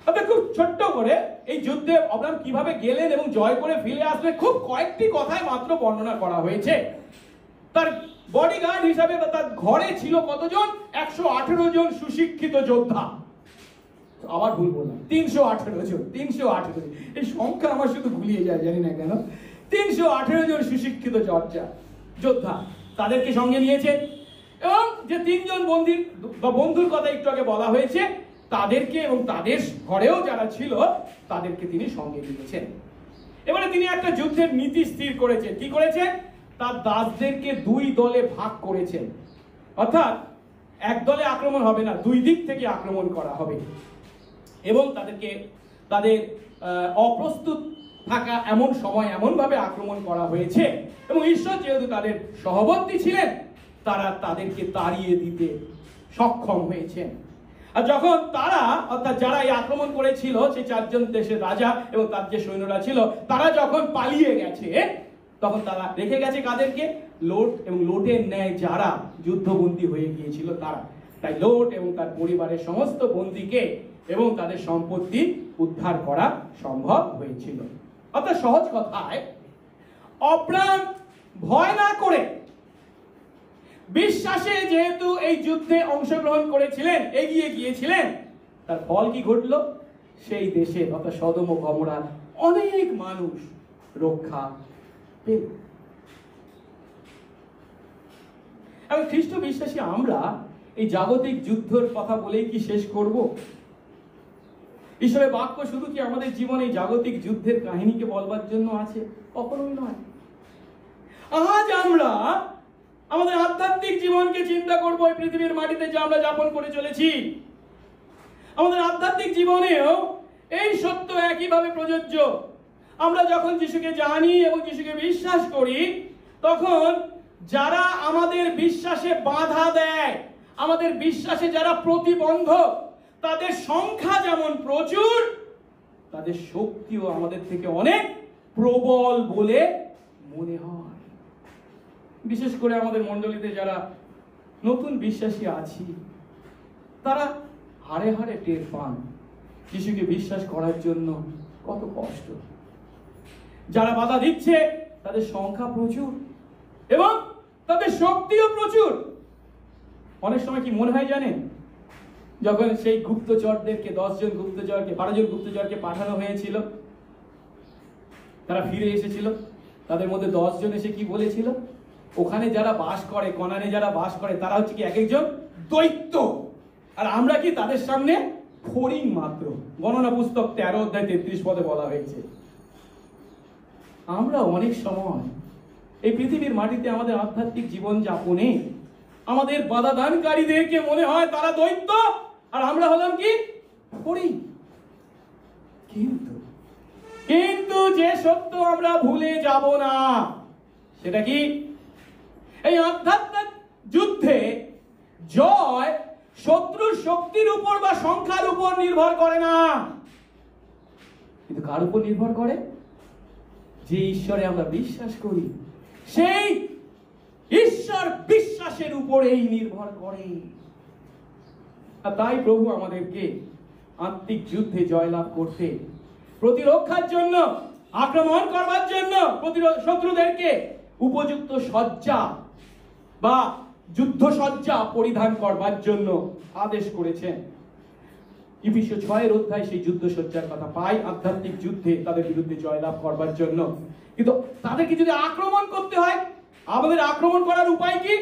অর্থাৎ খুব ছোট্ট করে এই যুদ্ধে অব্রাহাম কিভাবে গেলেন এবং জয় করে ফিরে আসলেন খুব কয়েকটি কথায় মাত্র বর্ণনা করা হয়েছে। তার বডিগার্ড হিসাবে তার ঘরে ছিল কতজন? 118 জন সুশিক্ষিত যোদ্ধা। আবার ভুল বললাম, 318 জন। 318, এই সংখ্যা আমার শুধু ভুলিয়ে যায়, জানি না কেন। 318 জন সুশিক্ষিত যোদ্ধা তাদেরকে সঙ্গে নিয়েছে, এবং যে 3 জন বন্ধুর কথা একটু আগে বলা হয়েছে, তাদেরকে এবং তাদের ঘরেও যারা ছিল তাদেরকে তিনি সঙ্গে নিয়েছেন। এবারে তিনি একটা যুদ্ধের নীতি স্থির করেছেন। কি করেছেন? তার দাসদেরকে 2 দলে ভাগ করেছেন। অর্থাৎ এক দলে আক্রমণ হবে না, 2 দিক থেকে আক্রমণ করা হবে, এবং তাদের অপ্রস্তুত থাকা এমন সময় এমনভাবে আক্রমণ করা হয়েছে, এবং ঈশ্বর যেহেতু তাদের সহবর্তী ছিলেন, তারা তাদেরকে তাড়িয়ে দিতে সক্ষম হয়েছেন। আর যখন তারা, অর্থাৎ যারা এই আক্রমণ করেছিল, সেই 4 জন দেশের রাজা এবং তার যে সৈন্যরা ছিল, তারা যখন পালিয়ে গেছে, তখন তারা রেখে গেছে কাদেরকে? লোট এবং লোটের ন্যায় যারা যুদ্ধবন্দী হয়ে গিয়েছিল তারা। তাই লোট এবং তার পরিবারের সমস্ত বন্দীকে এবং তাদের সম্পত্তি উদ্ধার করা সম্ভব হয়েছিল। অর্থাৎ সহজ কথায়, অব্রাহাম ভয় না করে বিশ্বাসে যেহেতু এই যুদ্ধে অংশগ্রহণ করেছিলেন, এগিয়ে গিয়েছিলেন, তার ফল কি ঘটল? সেই দেশে অর্থাৎ সদম ও গমোরার অনেক মানুষ রক্ষা পেল। এবং খ্রিস্ট বিশ্বাসী আমরা এই জাগতিক যুদ্ধের কথা বলেই কি শেষ করব? ঈশ্বরের বাক্য শুধু কি আমাদের জীবনে এই জাগতিক যুদ্ধের কাহিনীকে বলবার জন্য আছে? কখনোই নয়। আজ আমরা আমাদের আধ্যাত্মিক জীবনকে চিন্তা করব। এই পৃথিবীর মাটিতে যে আমরা যাপন করে চলেছি, আমাদের আধ্যাত্মিক জীবনেও এই সত্য একইভাবে প্রযোজ্য। আমরা যখন যিশুকে জানি এবং যিশুকে বিশ্বাস করি, তখন যারা আমাদের বিশ্বাসে বাধা দেয়, আমাদের বিশ্বাসে যারা প্রতিবন্ধক, তাদের সংখ্যা যেমন প্রচুর, তাদের শক্তিও আমাদের থেকে অনেক প্রবল বলে মনে হয়। বিশেষ করে আমাদের মণ্ডলীতে যারা নতুন বিশ্বাসী আছি, তারা হাড়ে হাড়ে টের পান যিশুকে বিশ্বাস করার জন্য কত কষ্ট। যারা বাধা দিচ্ছে তাদের সংখ্যা প্রচুর এবং তাদের শক্তিও প্রচুর। অনেক সময় কি মনে হয় জানেন? যখন সেই গুপ্তচরদেরকে 10 জন গুপ্তচরকে 12 জন গুপ্তচরকে পাঠানো হয়েছিল, তারা ফিরে এসেছিল, তাদের মধ্যে 10 জন এসে কি বলেছিল, ওখানে যারা বাস করে, কনানে যারা বাস করে, তারা হচ্ছে কি এক একজন দৈত্য, আর আমরা কি তাদের সামনে ফড়িং মাত্র। গণনা পুস্তক 13 অধ্যায় 33 পদে বলা হয়েছে। আমরা অনেক সময় এই পৃথিবীর মাটিতে আমাদের আধ্যাত্মিক জীবন যাপনে আমাদের বাধাদানকারীদেরকে মনে হয় তারা দৈত্য, আর আমরা হলাম কি ফড়িং। কিন্তু যে সত্য আমরা ভুলে যাব না, সেটা কি, এই আধ্যাত্মিক যুদ্ধে জয় শত্রুর শক্তির উপর বা সংখ্যার উপর নির্ভর করে না, কিন্তু কার উপর নির্ভর করে, যে ঈশ্বরে আমরা বিশ্বাস করি সেই ঈশ্বর বিশ্বাসের উপরেই নির্ভর করে। আর তাই প্রভু আমাদেরকে আত্মিক যুদ্ধে জয়লাভ করতে, প্রতিরক্ষার জন্য, আক্রমণ করবার জন্য শত্রুদেরকে উপযুক্ত সজ্জা বা যুদ্ধ সজ্জা পরিধান করবার জন্য আদেশ করেছেন। ইফিসীয় 6 অধ্যায় সেই যুদ্ধ সজ্জার কথা পাই আধ্যাত্মিক যুদ্ধে তাদের বিরুদ্ধে জয়লাভ করবার জন্য। কিন্তু তাদেরকে যদি আক্রমণ করতে হয়, আমাদের আক্রমণ করার উপায় কি,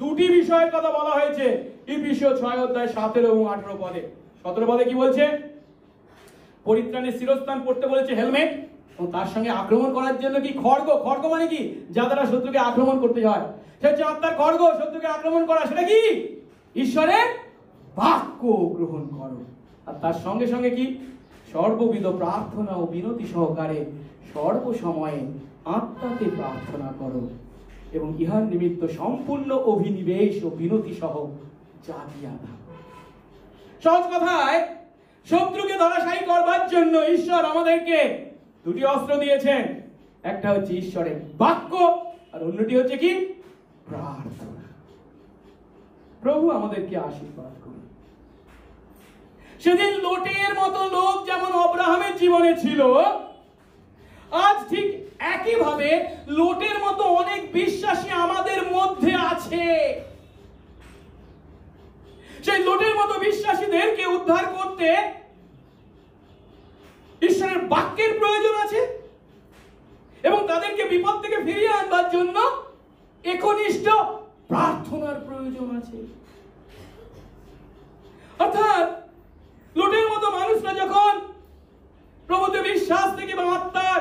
দুটি বিষয়ের কথা বলা হয়েছে ইফিসীয় 6 অধ্যায় 17 এবং 18 পদে। 17 পদে কি বলছে, পরিত্রাণের শিরস্থান পড়তে বলেছে, হেলমেট, এবং তার সঙ্গে আক্রমণ করার জন্য কি খড়গ। খড়গ মানে কি, যা দ্বারা শত্রুকে আক্রমণ করতে হয়, সেটা হচ্ছে আত্মার খড়গ। শত্রুকে আক্রমণ করা সেটা কি, ঈশ্বরের বাক্য গ্রহণ করো। আর তার সঙ্গে সঙ্গে কি, সর্ববিধ প্রার্থনা ও বিনতি সহকারে সর্বসময়ে আত্মাতে প্রার্থনা করো এবং ইহার নিমিত্ত সম্পূর্ণ অভিনিবেশ ও বিনতি সহ জাগিয়া থাকো। সহজ কথায়, শত্রুকে ধরাশায়ী করবার জন্য ঈশ্বর আমাদেরকে দুটি অস্ত্র দিয়েছেন, একটা হচ্ছে ঈশ্বরের বাক্য আর অন্যটি হচ্ছে কি, প্রার্থনা। প্রভু আমাদেরকে আশীর্বাদ করুন। সেদিন লোটের মতো লোক যেমন আব্রাহামের জীবনে ছিল, আজ ঠিক একইভাবে লোটের মতো অনেক বিশ্বাসী আমাদের মধ্যে আছে। সেই লোটের মতো বিশ্বাসীদেরকে উদ্ধার করতে ঈশ্বরের বাক্যের প্রয়োজন আছে এবং তাদেরকে বিপদ থেকে ফিরিয়ে আনবার জন্য একনিষ্ঠ প্রার্থনার প্রয়োজন আছে। অর্থাৎ লোটের মতো মানুষরা যখন প্রভুতে বিশ্বাস থেকে এবং আত্মার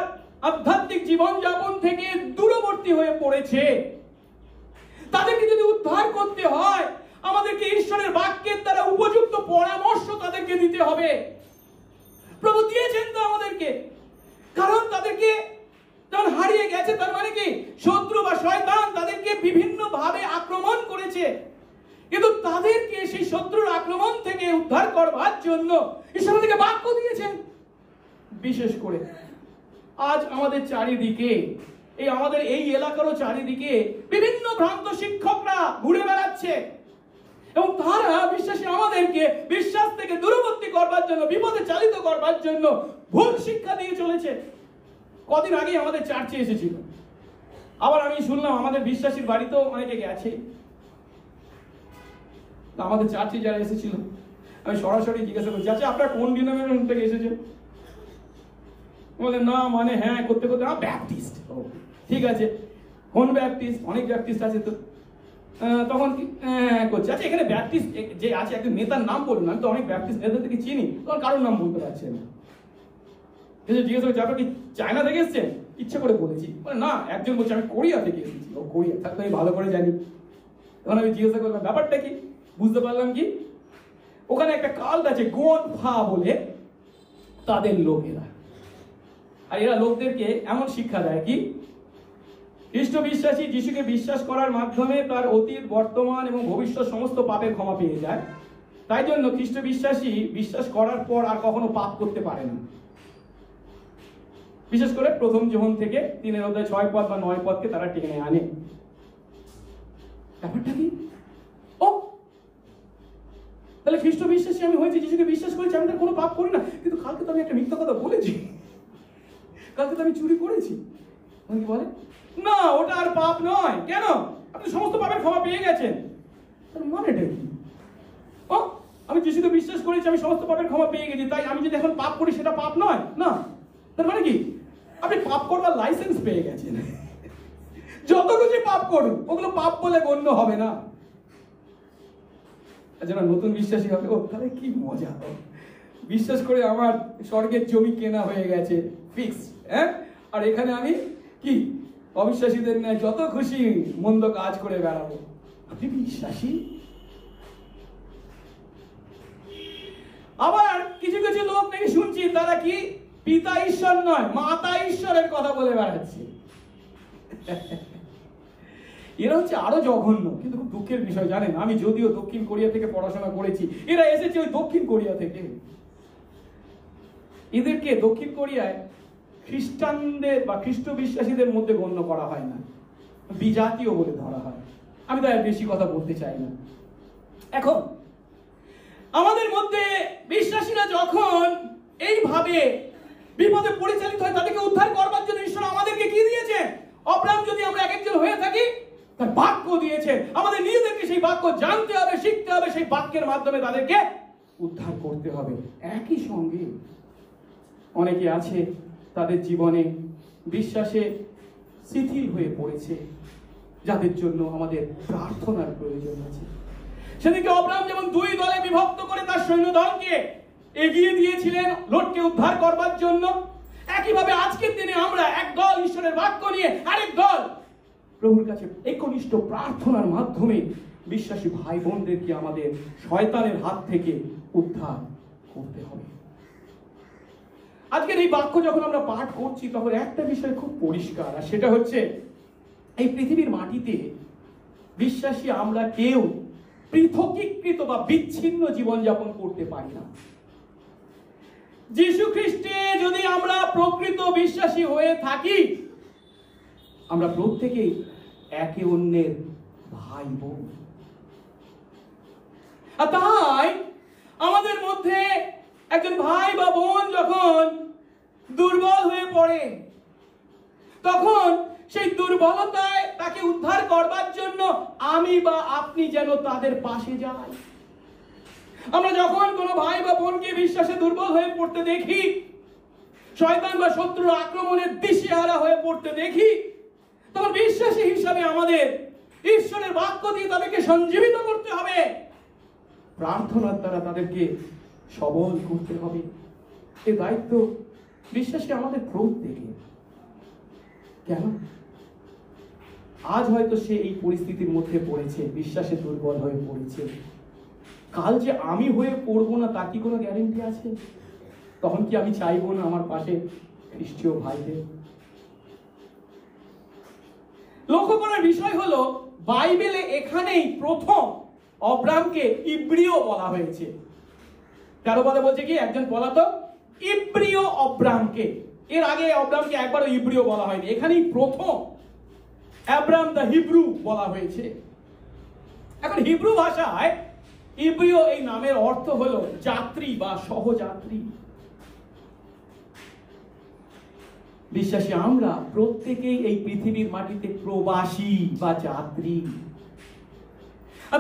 আধ্যাত্মিক জীবন যাপন থেকে দূরবর্তী হয়ে পড়েছে, তাদেরকে যদি উদ্ধার করতে হয়, আমাদেরকে ঈশ্বরের বাক্যের দ্বারা উপযুক্ত পরামর্শ তাদেরকে দিতে হবে। প্রভু দিয়েছেন তো আমাদেরকে, কারণ তাদেরকে যখন হারিয়ে গেছে, তার মানে কি, শত্রু বা শয়তান তাদেরকে বিভিন্ন ভাবে আক্রমণ করেছে, কিন্তু তাদেরকে সেই শত্রুর আক্রমণ থেকে উদ্ধার করবার জন্য ঈশ্বর আমাদেরকে বাক্য দিয়েছেন। বিশেষ করে আজ আমাদের চারিদিকে, আমাদের এই এলাকারও চারিদিকে বিভিন্ন ভ্রান্ত শিক্ষকরা ঘুরে বেড়াচ্ছে এবং তারা বিশ্বাসী আমাদেরকে বিশ্বাস থেকে দূরবর্তী করবার জন্য, বিপদে চালিত করবার জন্য ভুল শিক্ষা দিয়ে চলেছে। কদিন আগে আমাদের চার্চে এসেছিল, আবার আমি শুনলাম আমাদের বিশ্বাসীর বাড়িতেও অনেকে গেছে। আমাদের চার্চে যারা এসেছিল, আমি সরাসরি জিজ্ঞাসা করছি, আচ্ছা আপনারা কোন ডিনোমিনেশন থেকে এসেছেন? বলে না, মানে হ্যাঁ করতে করতে ব্যাপটিস্ট। ঠিক আছে, কোন ব্যাপটিস্ট? অনেক ব্যাপটিস্ট আছে তো। তখন কি করছে, আচ্ছা এখানে ব্যাপটিস্ট যে আছে একজন নেতার নাম বলুন। আমি তো অনেক ব্যাপটিস্ট নেতা থেকে চিনি, তখন কারোর নাম বলতে পারছি না। জিজ্ঞেস করছি আপনার কি চায়না থেকে এসছেন? ইচ্ছা করে বলেছি, না একজন বলছে আমি কোরিয়া থেকে এসেছি। ও কোরিয়া, থাকলে আমি ভালো করে জানি। তখন আমি জিজ্ঞাসা করলাম ব্যাপারটা কি, বুঝতে পারলাম কি, ওখানে একটা কাল্ট আছে গোনফা বলে, তাদের লোকেরা, আর এরা লোকদেরকে এমন শিক্ষা দেয় কি, খ্রিস্ট বিশ্বাসী যিশুকে বিশ্বাস করার মাধ্যমে তার অতীত, বর্তমান এবং ভবিষ্যৎ সমস্ত পাপের ক্ষমা পেয়ে যায়। তাই জন্য খ্রিস্ট বিশ্বাসী বিশ্বাস করার পর আর কখনো পাপ করতে পারে না। বিশেষ করে প্রথম যোহন থেকে 3 অধ্যায় 6 পদ বা 9 পদকে তারা টেনে আনে। ব্যাপারটা কি, ও তাহলে খ্রিস্ট বিশ্বাসী আমি হয়েছি, যিশুকে বিশ্বাস করেছি, আমি তার কোনো পাপ করি না, কিন্তু কালকে তো আমি একটা মিথ্যা কথা বলেছি, কালকে তো আমি চুরি করেছি। কি বলে, না ওটা আর পাপ নয়। কেন? আপনি সমস্ত পাপের ক্ষমা পেয়ে গেছেন। তার মানেটা কি? ও আমি যিশুকে বিশ্বাস করেছি, আমি সমস্ত পাপের ক্ষমা পেয়ে গেছি, তাই আমি যদি এখন পাপ করি সেটা পাপ নয়। না, তার মানে কি আপনি পাপ করবার লাইসেন্স পেয়ে গেছেন। যত কিছু পাপ করুন ওগুলো পাপ বলে গণ্য হবে না। যারা নতুন বিশ্বাসী হবে, ও তাহলে কি মজা, বিশ্বাস করে আমার স্বর্গের জমি কেনা হয়ে গেছে ফিক্স, হ্যাঁ, আর এখানে আমি কি অবিশ্বাসীদের ন্যায় যত খুশি মন্দ কাজ করে বেড়াবো। আপনি বিশ্বাসী? আবার কিছু কিছু লোক নাকি শুনছি তারা কি পিতা ঈশ্বর নয়, মাতা ঈশ্বরের কথা বলে বেড়াচ্ছে। এরা হচ্ছে আরো জঘন্য। কিন্তু খুব দুঃখের বিষয় জানেন, আমি যদিও দক্ষিণ কোরিয়া থেকে পড়াশোনা করেছি, এরা এসেছে ওই দক্ষিণ কোরিয়া থেকে। এদেরকে দক্ষিণ কোরিয়ায় খ্রিস্টানদের বা খ্রিস্ট বিশ্বাসীদের মধ্যে গণ্য করা হয় না, বিজাতীয় বলে ধরা হয়। আমি তাই বেশি কথা বলতে চাই না। এখন আমাদের মধ্যে বিশ্বাসীরা যখন এইভাবে বিপদে পরিচালিত হয়, তাদেরকে উদ্ধার করবার জন্য ঈশ্বর আমাদেরকে কি দিয়েছে? অব্রাহাম যদি আমরা এক একজন হয়ে থাকি, তার বাক্য দিয়েছে। আমাদের নিজেদেরকে সেই বাক্য জানতে হবে, শিখতে হবে, সেই বাক্যের মাধ্যমে তাদেরকে উদ্ধার করতে হবে। একই সঙ্গে অনেকে আছে তাদের জীবনে বিশ্বাসে শিথিল হয়ে পড়েছে, যাদের জন্য আমাদের প্রার্থনার প্রয়োজন আছে। সেদিকে অব্রাহাম যেমন দুই দলে বিভক্ত করে তার সৈন্যদলকে এগিয়ে দিয়েছিলেন লোটকে উদ্ধার করবার জন্য, একইভাবে আজকের দিনে আমরা এক দল ঈশ্বরের বাক্য নিয়ে, আরেক দল প্রভুর কাছে একনিষ্ঠ প্রার্থনার মাধ্যমে বিশ্বাসী ভাই বোনদেরকে আমাদের শয়তানের হাত থেকে উদ্ধার করতে হবে। আজকের এই বাক্য যখন আমরা পাঠ করছি তখন একটা বিষয় খুব পরিষ্কার, আর সেটা হচ্ছে এই পৃথিবীর মাটিতে বিশ্বাসী আমরা কেউ পৃথকীকৃত বা বিচ্ছিন্ন জীবনযাপন করতে পারি না। যীশু খ্রিস্টে যদি আমরা প্রকৃত বিশ্বাসী হয়ে থাকি, আমরা প্রত্যেকেই একে অন্যের ভাই বোন। আর তাই আমাদের মধ্যে একজন ভাই বা বোন যখন দুর্বল হয়ে পড়ে, তখন সেই দুর্বলতায় তাকে উদ্ধার করবার জন্য আমি বা আপনি যেন তাদের পাশে যাই। আমরা যখন কোনো ভাই বা বোনকে বিশ্বাসে দুর্বল হয়ে পড়তে দেখি, শয়তান বা শত্রুর আক্রমণের দিশেহারা হয়ে পড়তে দেখি, তখন বিশ্বাসী হিসাবে আমাদের ঈশ্বরের বাক্য দিয়ে তাদেরকে সঞ্জীবিত করতে হবে, প্রার্থনার দ্বারা তাদেরকে সবল করতে হবে। এই দায়িত্ব বিশ্বাসী আমাদের প্রত্যেকে। কেন? আজ হয়তো সে এই পরিস্থিতির মধ্যে পড়েছে, বিশ্বাসে দুর্বল হয়ে পড়েছে, কাল যে আমি হয়ে পড়বো না তার কি কোনো গ্যারেন্টি আছে? তখন কি আমি চাইবো না আমার পাশে খ্রিস্টীয় ভাইদের? লক্ষ্য করার বিষয় হলো বাইবেলে এখানেই প্রথম অব্রাহামকে ইব্রিয় বলা হয়েছে। কারো বলে বলছে কি একজন পলাতক ইব্রিয় অব্রাহামকে, এর আগে অব্রাহামকে একবারও ইব্রিয় বলা হয়নি, এখানেই প্রথম আব্রাহাম দা হিব্রু বলা হয়েছে। এখন হিব্রু ভাষায় ইব্রিয় এই নামের অর্থ হলো যাত্রী বা সহযাত্রী। বিশ্বাসী আমরা প্রত্যেকেই এই পৃথিবীর মাটিতে প্রবাসী বা যাত্রী।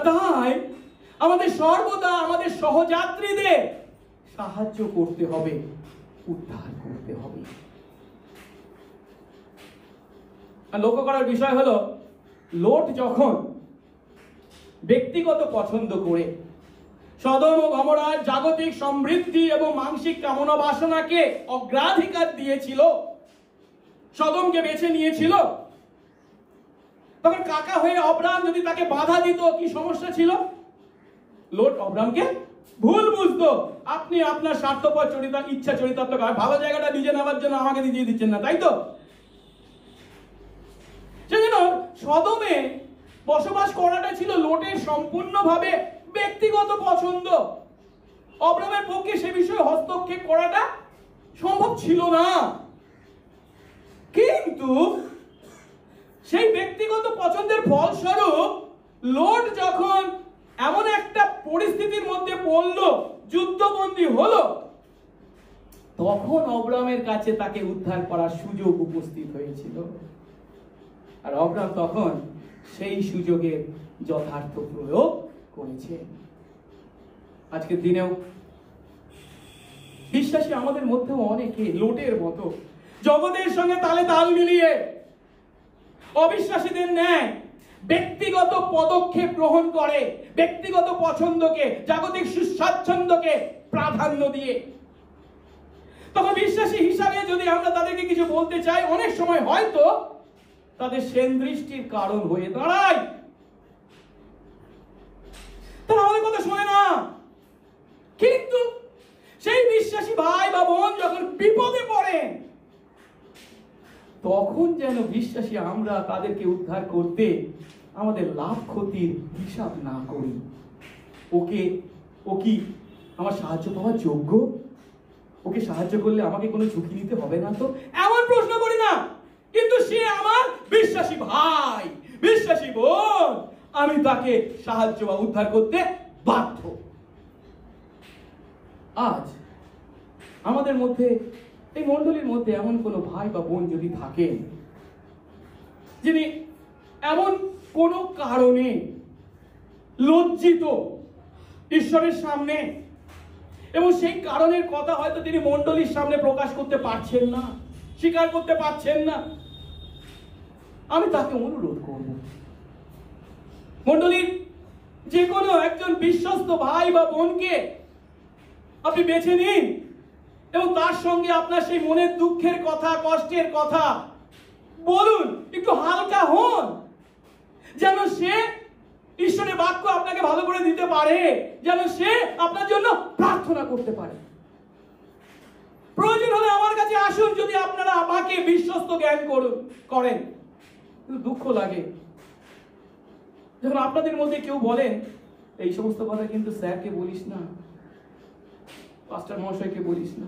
তাই আমাদের সর্বদা আমাদের সহযাত্রীদের সাহায্য করতে হবে, উদ্ধার করতে হবে। আর লক্ষ্য করার বিষয় হলো লোট যখন ব্যক্তিগত পছন্দ করে সদম ও গমরার জাগতিক সমৃদ্ধি এবং মানসিক কামনা বাসনাকে অগ্রাধিকার দিয়েছিল, সদমকে বেছে নিয়েছিল, তখন কাকা হয়ে অব্রাহাম যদি তাকে বাধা দিত কি সমস্যা ছিল? লোট অব্রাহামকে ভুল বুঝতো। আপনি আপনার স্বার্থপর ইচ্ছা চরিতার্থ ভালো জায়গাটা নিজে নেওয়ার জন্য আমাকে দিয়ে দিচ্ছেন না, তাই তো? সেজন্য সদমে বসবাস করাটা ছিল লোটের সম্পূর্ণভাবে ব্যক্তিগত পছন্দ। অব্রাহামের পক্ষে সে বিষয়ে হস্তক্ষেপ করাটা সম্ভব ছিল না। কিন্তু সেই ব্যক্তিগত পছন্দের ফলস্বরূপ লোট যখন এমন একটা পরিস্থিতির মধ্যে পড়ল, যুদ্ধবন্দী হলো, তখন অব্রাহামের কাছে তাকে উদ্ধার করার সুযোগ উপস্থিত হয়েছিল। আর অব্রাহাম তখন সেই সুযোগের যথার্থ প্রয়োগ করেছে। আজকের দিনেও বিশ্বাসী আমাদের মধ্যেও অনেকে লোটের মতো জগতের সঙ্গে তালে তাল মিলিয়ে অবিশ্বাসীদের ন্যায় ব্যক্তিগত পদক্ষেপ গ্রহণ করে, ব্যক্তিগত পছন্দকে, জাগতিক সুস্বাচ্ছন্দ্যকে প্রাধান্য দিয়ে। তখন বিশ্বাসী হিসাবে যদি আমরা তাদেরকে কিছু বলতে চাই, অনেক সময় হয়তো তাদের সেন দৃষ্টির কারণ হয়ে দাঁড়ায়। তারা আমাদের কথা শোনে না। কিন্তু সেই বিশ্বাসী ভাই বা বোন যখন বিপদে পড়ে, তখন যেন বিশ্বাসী আমরা তাদেরকে উদ্ধার করতে আমাদের লাভ ক্ষতির হিসাব না করি। ও কি আমার সাহায্য পাওয়ার যোগ্য? ওকে সাহায্য করলে আমাকে কোনো ঝুঁকি নিতে হবে না তো, এমন প্রশ্ন করি না। কিন্তু সে আমার বিশ্বাসী ভাই, বিশ্বাসী বোন, আমি তাকে সাহায্য বা উদ্ধার করতে বাধ্য। আজ আমাদের মধ্যে, এই মণ্ডলীর মধ্যে এমন কোনো ভাই বা বোন যদি থাকেন যিনি এমন কোনো কারণে লজ্জিত ঈশ্বরের সামনে, এবং সেই কারণের কথা হয়তো তিনি মণ্ডলীর সামনে প্রকাশ করতে পারছেন না, স্বীকার করতে পারছেন না, আমি তাকে অনুরোধ করব, মণ্ডলীর যে কোনো একজন বিশ্বস্ত ভাই বা বোনকে আপনি বেছে নিন এবং তার সঙ্গে আপনার সেই মনের দুঃখের কথা, কষ্টের কথা বলুন। একটু হালকা হন, যেন সে ঈশ্বরের বাক্য আপনাকে ভালো করে দিতে পারে, যেন সে আপনার জন্য প্রার্থনা করতে পারে। প্রয়োজন হলে আমার কাছে আসুন যদি আপনারা আমাকে বিশ্বস্ত জ্ঞান করেন। কিন্তু দুঃখ লাগে যখন আপনাদের মধ্যে কেউ বলেন, এই সমস্ত কথা কিন্তু স্যারকে বলিস না, পাস্টার মহাশয়কে বলিস না।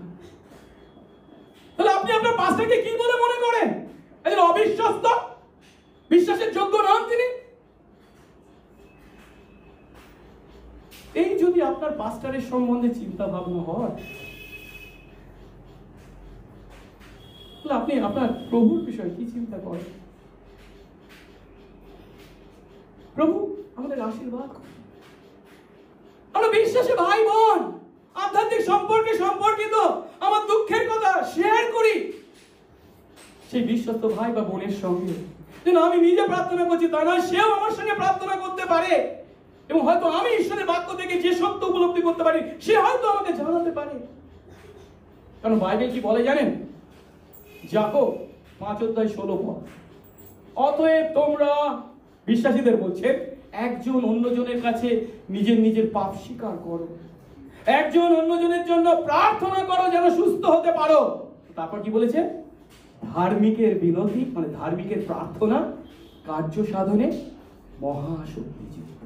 তাহলে আপনি আপনার পাস্টারকে কি বলে মনে করেন? একজন অবিশ্বস্ত, বিশ্বাসের যোগ্য নন তিনি? এই যদি আপনার পাস্টারের সম্বন্ধে চিন্তা ভাবনা হয়, তাহলে আপনি আপনার প্রভুর বিষয়ে কি চিন্তা করেন? প্রভু আমাদের আশীর্বাদ। আমরা বিশ্বাসী ভাই বোন, আধ্যাত্মিক সম্পর্কে সম্পর্কিত আমার দুঃখের কথা শেয়ার করি সেই বিশ্বস্ত ভাই বা বোনের সঙ্গে। যেন আমি নিজে প্রার্থনা করছি তা নয়, সেও আমার সঙ্গে প্রার্থনা করতে পারে, এবং হয়তো আমি ঈশ্বরের বাক্য থেকে যে সত্য উপলব্ধি করতে পারি সে হয়তো আমাকে জানাতে পারে। কারণ বাইবেল কি বলে জানেন? যাকোব 5:16 অতএব তোমরা, বিশ্বাসীদের বলছেন, একজন অন্যজনের কাছে নিজের নিজের পাপ স্বীকার করো, একজন অন্যজনের জন্য প্রার্থনা করো যেন সুস্থ হতে পারো। তারপর কি বলেছে? ধার্মিকের বিনতি, মানে ধার্মিকের প্রার্থনা কার্য সাধনে মহাশক্তিযুক্ত।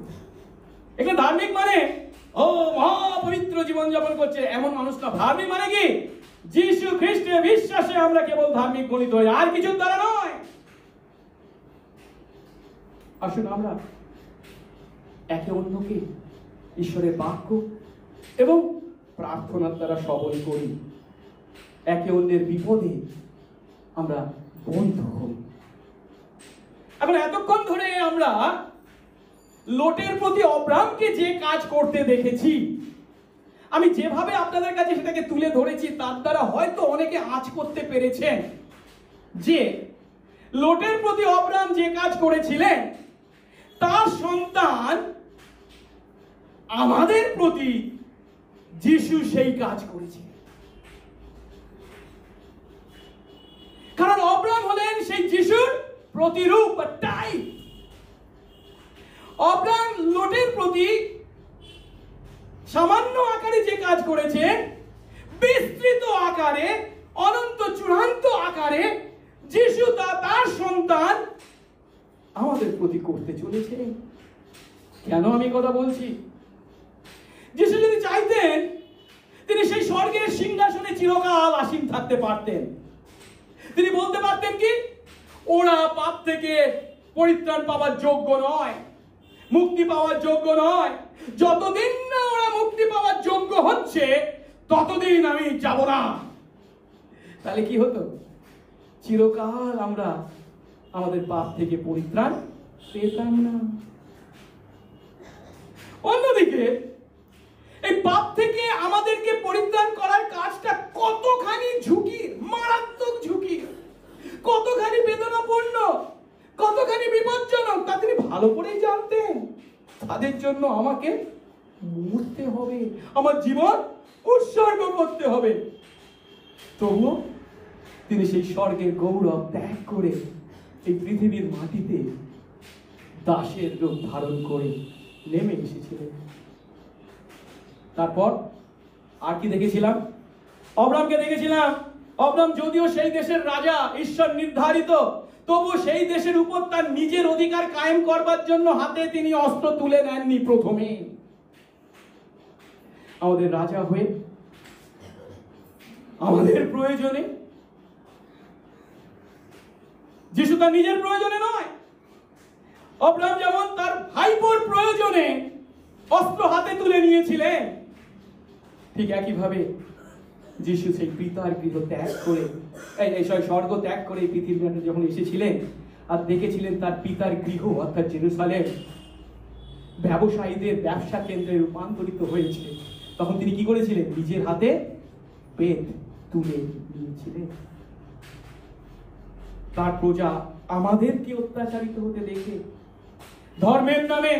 এখানে ধার্মিক মানে ও মহাপবিত্র জীবন যাপন করছে এমন মানুষ না। ধার্মিক মানে কি? যীশু খ্রিস্টের বিশ্বাসে আমরা কেবল ধার্মিক গণিত হই, আর কিছুর দ্বারা নয়। আসুন আমরা একে অন্যকে ঈশ্বরের বাক্য এবং প্রার্থনার দ্বারা সবল করি, একে অন্যের বিপদে আমরা বন্ধু হই। এখন এতক্ষণ ধরে আমরা লোটের প্রতি অব্রামকে যে কাজ করতে দেখেছি, আমি যেভাবে আপনাদের কাছে সেটাকে তুলে ধরেছি তার দ্বারা হয়তো অনেকে আঁচ করতে পেরেছেন যে লোটের প্রতি অব্রাম যে কাজ করেছিলেন তার সন্তান আমাদের প্রতি যিশু সেই কাজ করেছিলেন। কারণ অব্রাম হলেন সেই যিশুর প্রতিরূপ বা টাইপ। অব্রাম লোটের প্রতি সামান্য আকারে যে কাজ করেছেন, বিস্তৃত আকারে, অনন্ত চূড়ান্ত আকারে যিশু তার সন্তান আমাদের প্রতি করতে চলেছে। কেন আমি কথা বলছি? যিশু যদি চাইতেন তিনি সেই স্বর্গের সিংহাসনে চিরকাল আসীন থাকতে পারতেন। তিনি বলতে পারতেন কি, ওরা পাপ থেকে পরিত্রাণ পাওয়ার যোগ্য নয়, মুক্তি পাওয়ার যোগ্য নয়, যতদিন না ওরা মুক্তি পাওয়ার যোগ্য হচ্ছে ততদিন আমি যাব না। তাহলে কি হতো? চিরকাল আমরা আমাদের পাপ থেকে পরিত্রাণ পেতাম না। অন্যদিকে এই পাপ থেকে আমাদেরকে পরিত্রাণ করার কাজটা কতখানি ঝুঁকির, মারাত্মক ঝুঁকি, কতখানি বেদনাপূর্ণ, কতখানি বিপজ্জনক তা তিনি ভালো করেই জানতেন। তাদের জন্য আমাকে মরতে হবে, আমার জীবন উৎসর্গ করতে হবে। তবুও তিনি সেই স্বর্গের গৌরব ত্যাগ করে এই পৃথিবীর মাটিতে দাসের রূপ ধারণ করে নেমে এসেছিলেন। তারপর আর কি দেখেছিলাম? অব্রামকে দেখেছিলাম। অব্রাম যদিও সেই দেশের রাজা, ঈশ্বর নির্ধারিত, তবু সেই দেশের উপর তার নিজের অধিকার কায়েম করবার জন্য হাতে তিনি অস্ত্র তুলে নেননি। প্রথমে আমাদের রাজা হয়ে আমাদের প্রয়োজনে, যিশু তার নিজের প্রয়োজনে নয়, অব্রাহাম যেমন তার ভাইপোর প্রয়োজনে অস্ত্র হাতে তুলে নিয়েছিলেন, ঠিক একইভাবে যিশু সেই পিতার গৃহ ত্যাগ করে, স্বর্গ ত্যাগ করে পৃথিবীতে যখন এসেছিলেন আর দেখেছিলেন তার পিতার গৃহ অর্থাৎ জেরুসালেম ব্যবসায়ীদের ব্যবসা কেন্দ্রে রূপান্তরিত হয়েছে, তখন তিনি কি করেছিলেন? নিজের হাতে পেট তুলে নিয়েছিলেন। তার প্রজা আমাদেরকে অত্যাচারিত হতে দেখে, ধর্মের নামে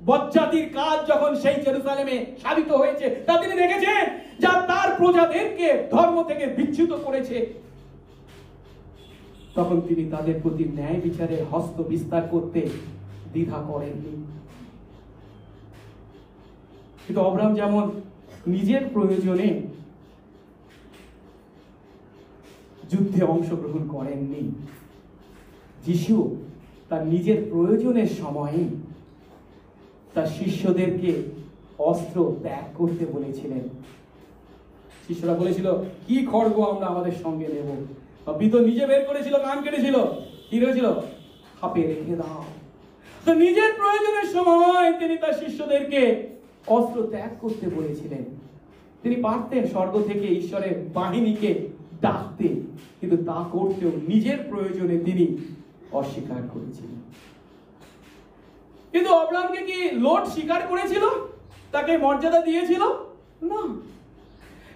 বজ্জাতির কাজ যখন সেই জেরুসালেমে সাধিত হয়েছে, তা তিনি দেখেছেন যা তার প্রজাদেরকে ধর্ম থেকে বিচ্যুত করেছে, তখন তিনি তাদের প্রতি ন্যায় বিচারের হস্ত বিস্তার করতে দ্বিধা করেননি। কিন্তু অব্রাহাম যেমন নিজের প্রয়োজনে যুদ্ধে অংশগ্রহণ করেননি, যিশু তার নিজের প্রয়োজনের সময়ে তার শিষ্যদেরকে অস্ত্র ত্যাগ করতে বলেছিলেন। শিষ্যরা বলেছিল, কি খড়গ আমরা আমাদের সঙ্গে নেব? পিতর নিজে বের করেছিল, কান কেটেছিল, কি হয়েছিল? হাপে রেখে দাও। তো নিজের প্রয়োজনের সময় তিনি তার শিষ্যদেরকে অস্ত্র ত্যাগ করতে বলেছিলেন। তিনি পারতেন স্বর্গ থেকে ঈশ্বরের বাহিনীকে ডাকতে, কিন্তু তা করতেও নিজের প্রয়োজনে তিনি অস্বীকার করেছিলেন। কিন্তু অব্রাহামকে কি লোট স্বীকার করেছিল? তাকে মর্যাদা দিয়েছিল? না।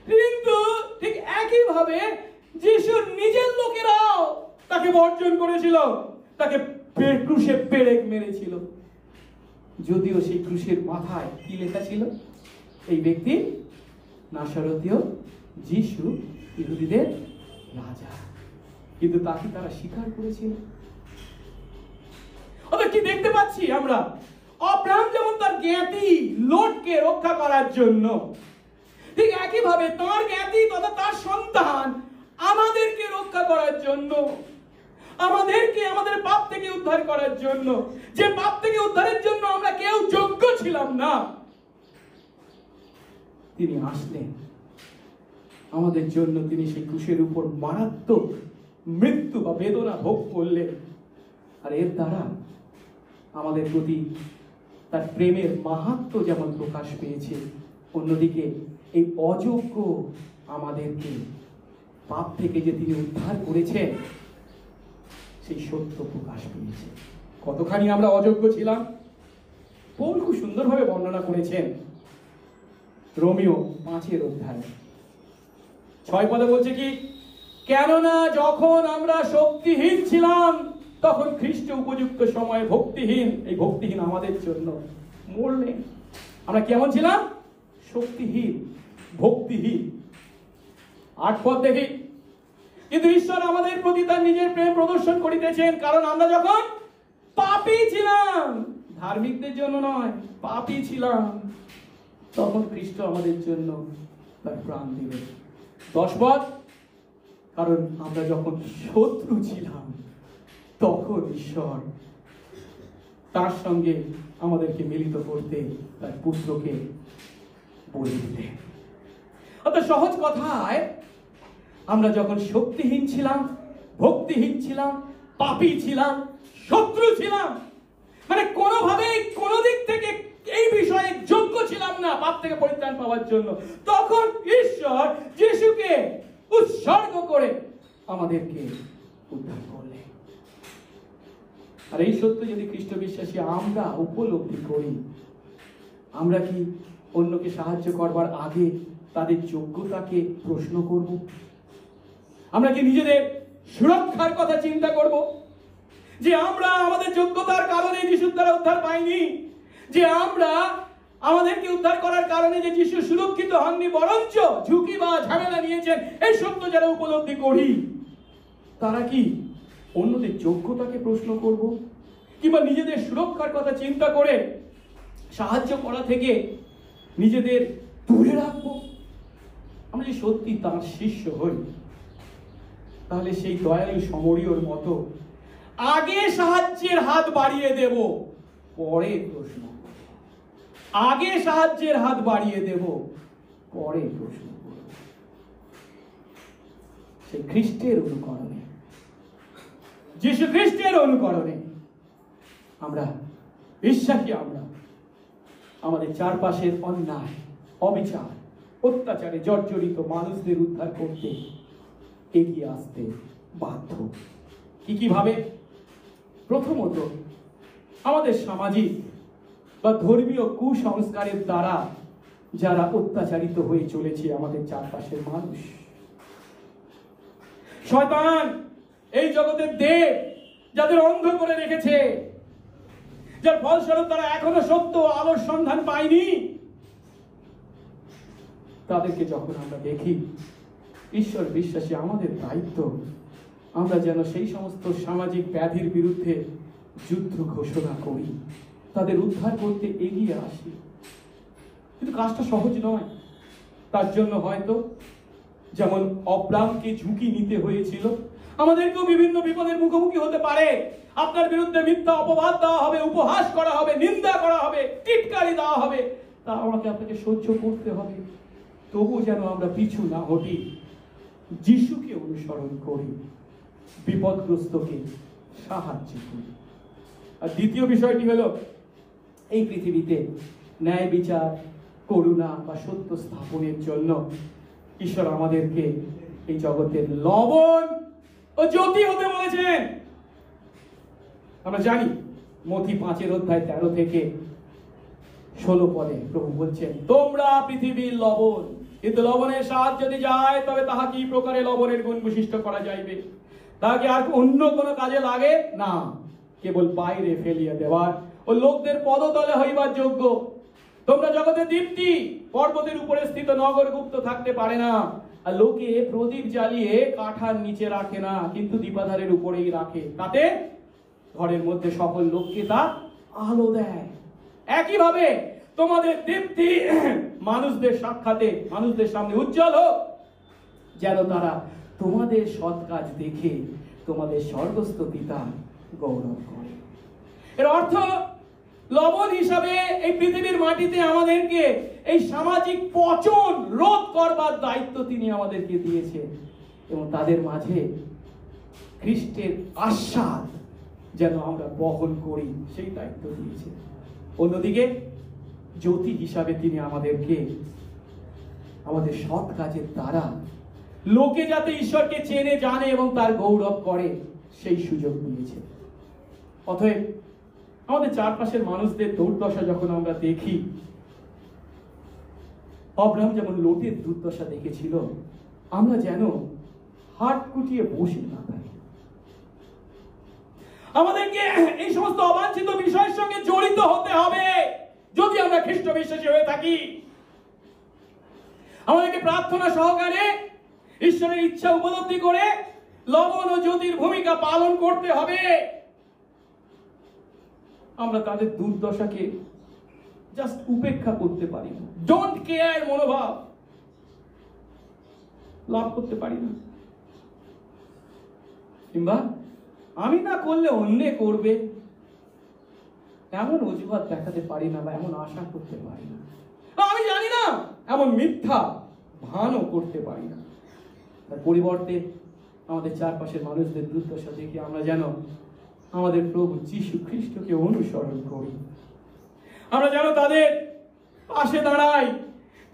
কিন্তু ঠিক একইভাবে যিশুর নিজের লোকেরাও তাকে বর্জন করেছিল, তাকে ক্রুশে পেরেক মেরেছিল। যদিও সেই ক্রুশের মাথায় কি লেখা ছিল? এই ব্যক্তি নাসরতীয় যিশু, ইহুদিদের রাজা। কিন্তু তাকে তারা স্বীকার করেছিল। কি দেখতে পাচ্ছি আমরা? অব্রাহাম যেমন তার জ্ঞাতি লোটকে রক্ষা করার জন্য, ঠিক একইভাবে তার জ্ঞাতি তথা তার সন্তান আমাদেরকে রক্ষা করার জন্য, আমাদেরকে আমাদের পাপ থেকে উদ্ধার করার জন্য, যে পাপ থেকে উদ্ধারের জন্য আমরা কেউ যোগ্য ছিলাম না, তিনি আসলেন আমাদের জন্য। তিনি সেই ক্রুশের উপর মারাত্মক মৃত্যু বা বেদনা ভোগ করলেন, আর এর দ্বারা আমাদের প্রতি তার প্রেমের মাহাত্ম্য যেমন প্রকাশ পেয়েছে, অন্যদিকে এই অযোগ্য আমাদেরকে পাপ থেকে যে তিনি উদ্ধার করেছেন সেই সত্য প্রকাশ পেয়েছে। কতখানি আমরা অযোগ্য ছিলাম পৌল খুব সুন্দরভাবে বর্ণনা করেছেন রোমিও 5 অধ্যায় 6 পদে বলছে কি, কেননা যখন আমরা শক্তিহীন ছিলাম তখন খ্রিস্ট উপযুক্ত সময়ে ভক্তিহীন, এই ভক্তিহীন আমাদের জন্য মরলেন। আমরা কেমন ছিলাম? শক্তিহীন, ভক্তিহীন। 8 পদ দেখি, কিন্তু ঈশ্বর আমাদের প্রতি তার নিজের প্রেম প্রদর্শন করিতেছেন, কারণ আমরা যখন পাপী ছিলাম, ধার্মিকদের জন্য নয়, পাপী ছিলাম, তখন খ্রিস্ট আমাদের জন্য তার প্রাণ দিলেন। 10 পদ, কারণ আমরা যখন শত্রু ছিলাম তখন ঈশ্বর তার সঙ্গে আমাদেরকে মিলিত করতে তার পুত্রকে বলি দিলেন। অর্থাৎ সহজ কথায়, আমরা যখন শক্তিহীন ছিলাম, ভক্তিহীন ছিলাম, পাপী ছিলাম, শত্রু ছিলাম, মানে কোনোভাবে কোনো দিক থেকে এই বিষয়ে যোগ্য ছিলাম না পাপ থেকে পরিত্রাণ পাওয়ার জন্য, তখন ঈশ্বর যিশুকে উৎসর্গ করে আমাদেরকে উদ্ধার করলেন। আর এই সত্য যদি খ্রিস্ট বিশ্বাসী আমরা উপলব্ধি করি, আমরা কি অন্যকে সাহায্য করবার আগে তাদের যোগ্যতাকে প্রশ্ন করব? আমরা কি নিজেদের সুরক্ষার কথা চিন্তা করব? যে আমরা আমাদের যোগ্যতার কারণে যিশুর দ্বারা উদ্ধার পাইনি, যে আমরা আমাদেরকে উদ্ধার করার কারণে যে যিশু সুরক্ষিত হননি, বরঞ্চ ঝুঁকি বা ঝামেলা নিয়েছেন, এই সত্য যারা উপলব্ধি করি, তারা কি অন্যদের যোগ্যতাকে প্রশ্ন করব? কিংবা নিজেদের সুরক্ষার কথা চিন্তা করে সাহায্য করা থেকে নিজেদের দূরে রাখবো? আমরা যে সত্যি তার শিষ্য হই, তাহলে সেই দয়ালু সমরীয়র মতো আগে সাহায্যের হাত বাড়িয়ে দেব, পরে প্রশ্ন। আগে সাহায্যের হাত বাড়িয়ে দেব, পরে প্রশ্ন করব। সেই খ্রিস্টের অনুকরণে, যীশু খ্রিস্টের অনুকরণে আমরা বিশ্বাসী, আমরা আমাদের চারপাশের অন্যায়, অবিচার, অত্যাচারে জর্জরিত মানুষদের উদ্ধার করতে এগিয়ে আসতে বাধ্য। কিভাবে? প্রথমত, আমাদের সামাজিক বা ধর্মীয় কুসংস্কারের দ্বারা যারা অত্যাচারিত হয়ে চলেছে আমাদের চারপাশের মানুষ। শয়তান, এই জগতের দেব, যাদের অন্ধ করে রেখেছে, যার ফলস্বরূপ তারা এখনো সত্য আলোর সন্ধান পায়নি, তাদেরকে যখন আমরা দেখি, ঈশ্বর বিশ্বাসী আমাদের দায়িত্ব আমরা যেন সেই সমস্ত সামাজিক ব্যাধির বিরুদ্ধে যুদ্ধ ঘোষণা করি, তাদের উদ্ধার করতে এগিয়ে আসি। কিন্তু কাজটা সহজ নয়। তার জন্য হয়তো যেমন অব্রামকে ঝুঁকি নিতে হয়েছিল, আমাদেরকেও বিভিন্ন বিপদের মুখোমুখি হতে পারে। আপনার বিরুদ্ধে মিথ্যা অপবাদ দেওয়া হবে, উপহাস করা হবে, নিন্দা করা হবে, টিটকারি দেওয়া হবে, তা আমাকে আপনাকে সহ্য করতে হবে। তবু যেন আমরা পিছু না হটি, যিশুকে অনুসরণ করি, বিপদগ্রস্তকে সাহায্য করি। আর দ্বিতীয় বিষয়টি হলো, এই পৃথিবীতে ন্যায় বিচার, করুণা বা সত্য স্থাপনের জন্য ঈশ্বর আমাদেরকে এই জগতের লবণ ও জ্যোতি হতে বলেছেন। আমরা জানি মথি 5:13 থেকে 16 পদে প্রভু বলছেন, তোমরা পৃথিবীর লবণ, কিন্তু লবণের স্বাদ যদি যায়, তবে তাহা কি প্রকারে লবণের গুণ বিশিষ্ট করা যাইবে? তাহাকে আর অন্য কোনো কাজে লাগে না, কেবল বাইরে ফেলিয়া দেওয়ার ও লোকদের পদতলে হইবার যোগ্য। তোমরা জগতের দীপ্তি, পর্বতের উপরে স্থিত নগর গুপ্ত থাকতে পারে না। আর লোকে প্রদীপ জ্বালিয়ে কাঠার নিচে রাখে না, কিন্তু দীপাধারের উপরেই রাখে, তাতে ঘরের মধ্যে সকল লোককে তা আলো দেয়। একইভাবে তোমাদের দীপ্তি মানুষদের সাক্ষাতে, মানুষদের সামনে উজ্জ্বল হোক, যেন তারা তোমাদের সৎ কাজ দেখে তোমাদের স্বর্গস্থ পিতা গৌরব করে। এর অর্থ, লবণ হিসাবে এই পৃথিবীর মাটিতে আমাদেরকে এই সামাজিক পচন রোধ করবার দায়িত্ব তিনি আমাদেরকে দিয়েছেন, এবং তাদের মাঝে খ্রিস্টের আস্বাদ যেন আমরা বহন করি, সেই দায়িত্ব দিয়েছেন। অন্যদিকে জ্যোতি হিসাবে তিনি আমাদেরকে আমাদের সৎ কাজের দ্বারা লোকে যাতে ঈশ্বরকে চেনে, জানে এবং তার গৌরব করে, সেই সুযোগ দিয়েছে। অতএব আমাদের চারপাশের মানুষদের দুর্দশা যখন আমরা দেখি, অব্রাহাম যেমন লোটের দুর্দশা দেখেছিল, আমরা যেন হাত কুটিয়ে বসে না থাকি। আমাদেরকে এই সমস্ত অবাঞ্ছিত বিষয়ের সঙ্গে জড়িত হতে হবে যদি আমরা খ্রিস্ট বিশ্বাসী হয়ে থাকি। আমাদেরকে প্রার্থনা সহকারে ঈশ্বরের ইচ্ছা উপলব্ধি করে লবণ ও জ্যোতির ভূমিকা পালন করতে হবে। আমরা তাদের দুর্দশাকে জাস্ট উপেক্ষা করতে পারি না, ডোন্ট কেয়ার মনোভাব লাভ করতে পারি না, কিংবা আমি না করলে অন্য করবে এমন অজুহাত দেখাতে পারি না, বা এমন আশা করতে পারি না, আমি জানি না এমন মিথ্যা ভানও করতে পারি না। তার পরিবর্তে আমাদের চারপাশের মানুষদের দুর্দশা দেখে আমরা যেন আমাদের প্রভু যীশু খ্রিস্টকে অনুসরণ করি। আমরা যেন তাদের পাশে দাঁড়াই,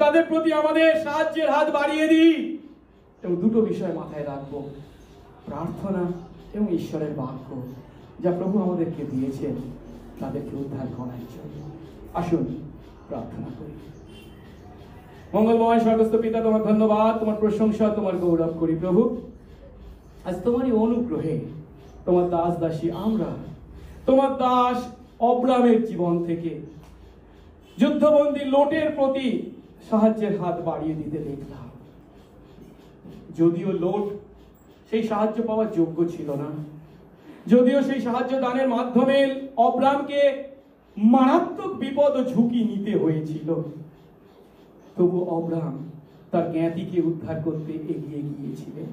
তাদের প্রতি আমাদের সাহায্যের হাত বাড়িয়ে দিই, এবং দুটো বিষয় মাথায় রাখবো, প্রার্থনা এবং ঈশ্বরের বাক্য যা প্রভু আমাদেরকে দিয়েছেন তাদেরকে উদ্ধার করার জন্য। আসুন প্রার্থনা করি। মঙ্গলময় স্বর্গস্থ পিতা, তোমার ধন্যবাদ, তোমার প্রশংসা, তোমার গৌরব করি প্রভু। আজ তোমারই অনুগ্রহে তোমার দাস দাসী আমরা তোমার দাস অব্রামের জীবন থেকে যুদ্ধবন্দী লোটের প্রতি সাহায্যের হাত বাড়িয়ে দিতে দেখলাম। যদিও লোট সেই সাহায্য পাওয়ার যোগ্য ছিল না, যদিও সেই সাহায্য দানের মাধ্যমে অব্রামকে মারাত্মক বিপদ ও ঝুঁকি নিতে হয়েছিল, তবু অব্রাম তার জ্ঞাতিকে উদ্ধার করতে এগিয়ে গিয়েছিলেন।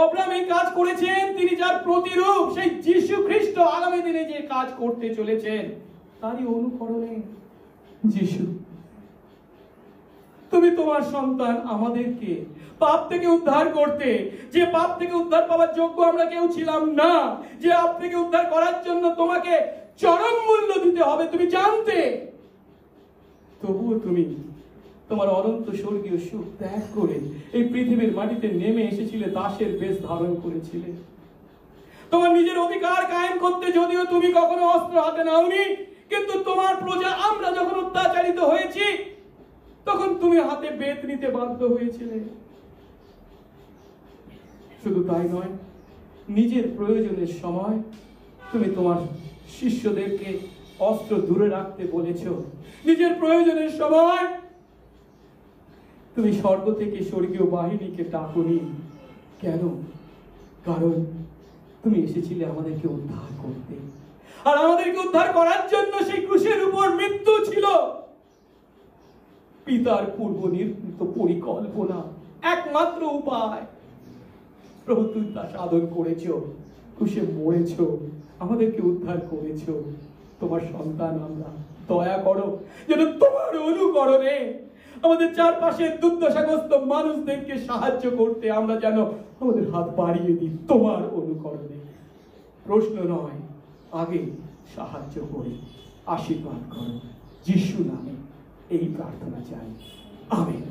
অব্রাম এই কাজ করেছেন, তিনি যার প্রতিরূপ সেই যীশু খ্রিস্ট আগামী দিনে যে কাজ করতে চলেছেন তারই অনুকরণে। যীশু, তুমি তোমার সন্তান আমাদেরকে পাপ থেকে উদ্ধার করতে, যে পাপ থেকে উদ্ধার পাওয়ার যোগ্য আমরা কেউ ছিলাম না, যে পাপ থেকে উদ্ধার করার জন্য তোমাকে চরম মূল্য দিতে হবে তুমি জানতে, তবুও তুমি তোমার অনন্ত স্বর্গীয় সুখ ত্যাগ করে এই পৃথিবীর মাটিতে নেমে এসেছিলে, দাসের বেশ ধারণ করেছিলে। তোমার নিজের অধিকার কায়েম করতে যদিও তুমি কখনো অস্ত্র হাতে নাওনি, কিন্তু তোমার প্রজা আমরা যখন অত্যাচারিত হয়েছি তখন তুমি হাতে বেত নিতে বাধ্য হয়েছিলে। শুধু তাই নয়, নিজের প্রয়োজনের সময় তুমি তোমার শিষ্যদেরকে অস্ত্র দূরে রাখতে বলেছ। নিজের প্রয়োজনের সময় তুমি স্বর্গ থেকে স্বর্গীয় বাহিনীকে ডাকনি। কেন? কারণ তুমি এসেছিলে আমাদেরকে উদ্ধার করতে, আর আমাদেরকে উদ্ধার করার জন্য সেই ক্রুশের উপর মৃত্যু ছিল পিতার পূর্ব নির্মিত পরিকল্পনা, একমাত্র উপায়। প্রভু, তুমি তা সাধন করেছ, ক্রুশে মরেছ, আমাদেরকে উদ্ধার করেছ। তোমার সন্তান আমরা, দয়া করো যেন তোমার অনুকরণে আমাদের চারপাশের দুর্দশাগ্রস্ত মানুষদেরকে সাহায্য করতে আমরা যেন আমাদের হাত বাড়িয়ে দিই তোমার অনুকরণে। প্রশ্ন নয়, আগে সাহায্য করে আশীর্বাদ করো। যিশু নামে এই প্রার্থনা চাই, আমেন।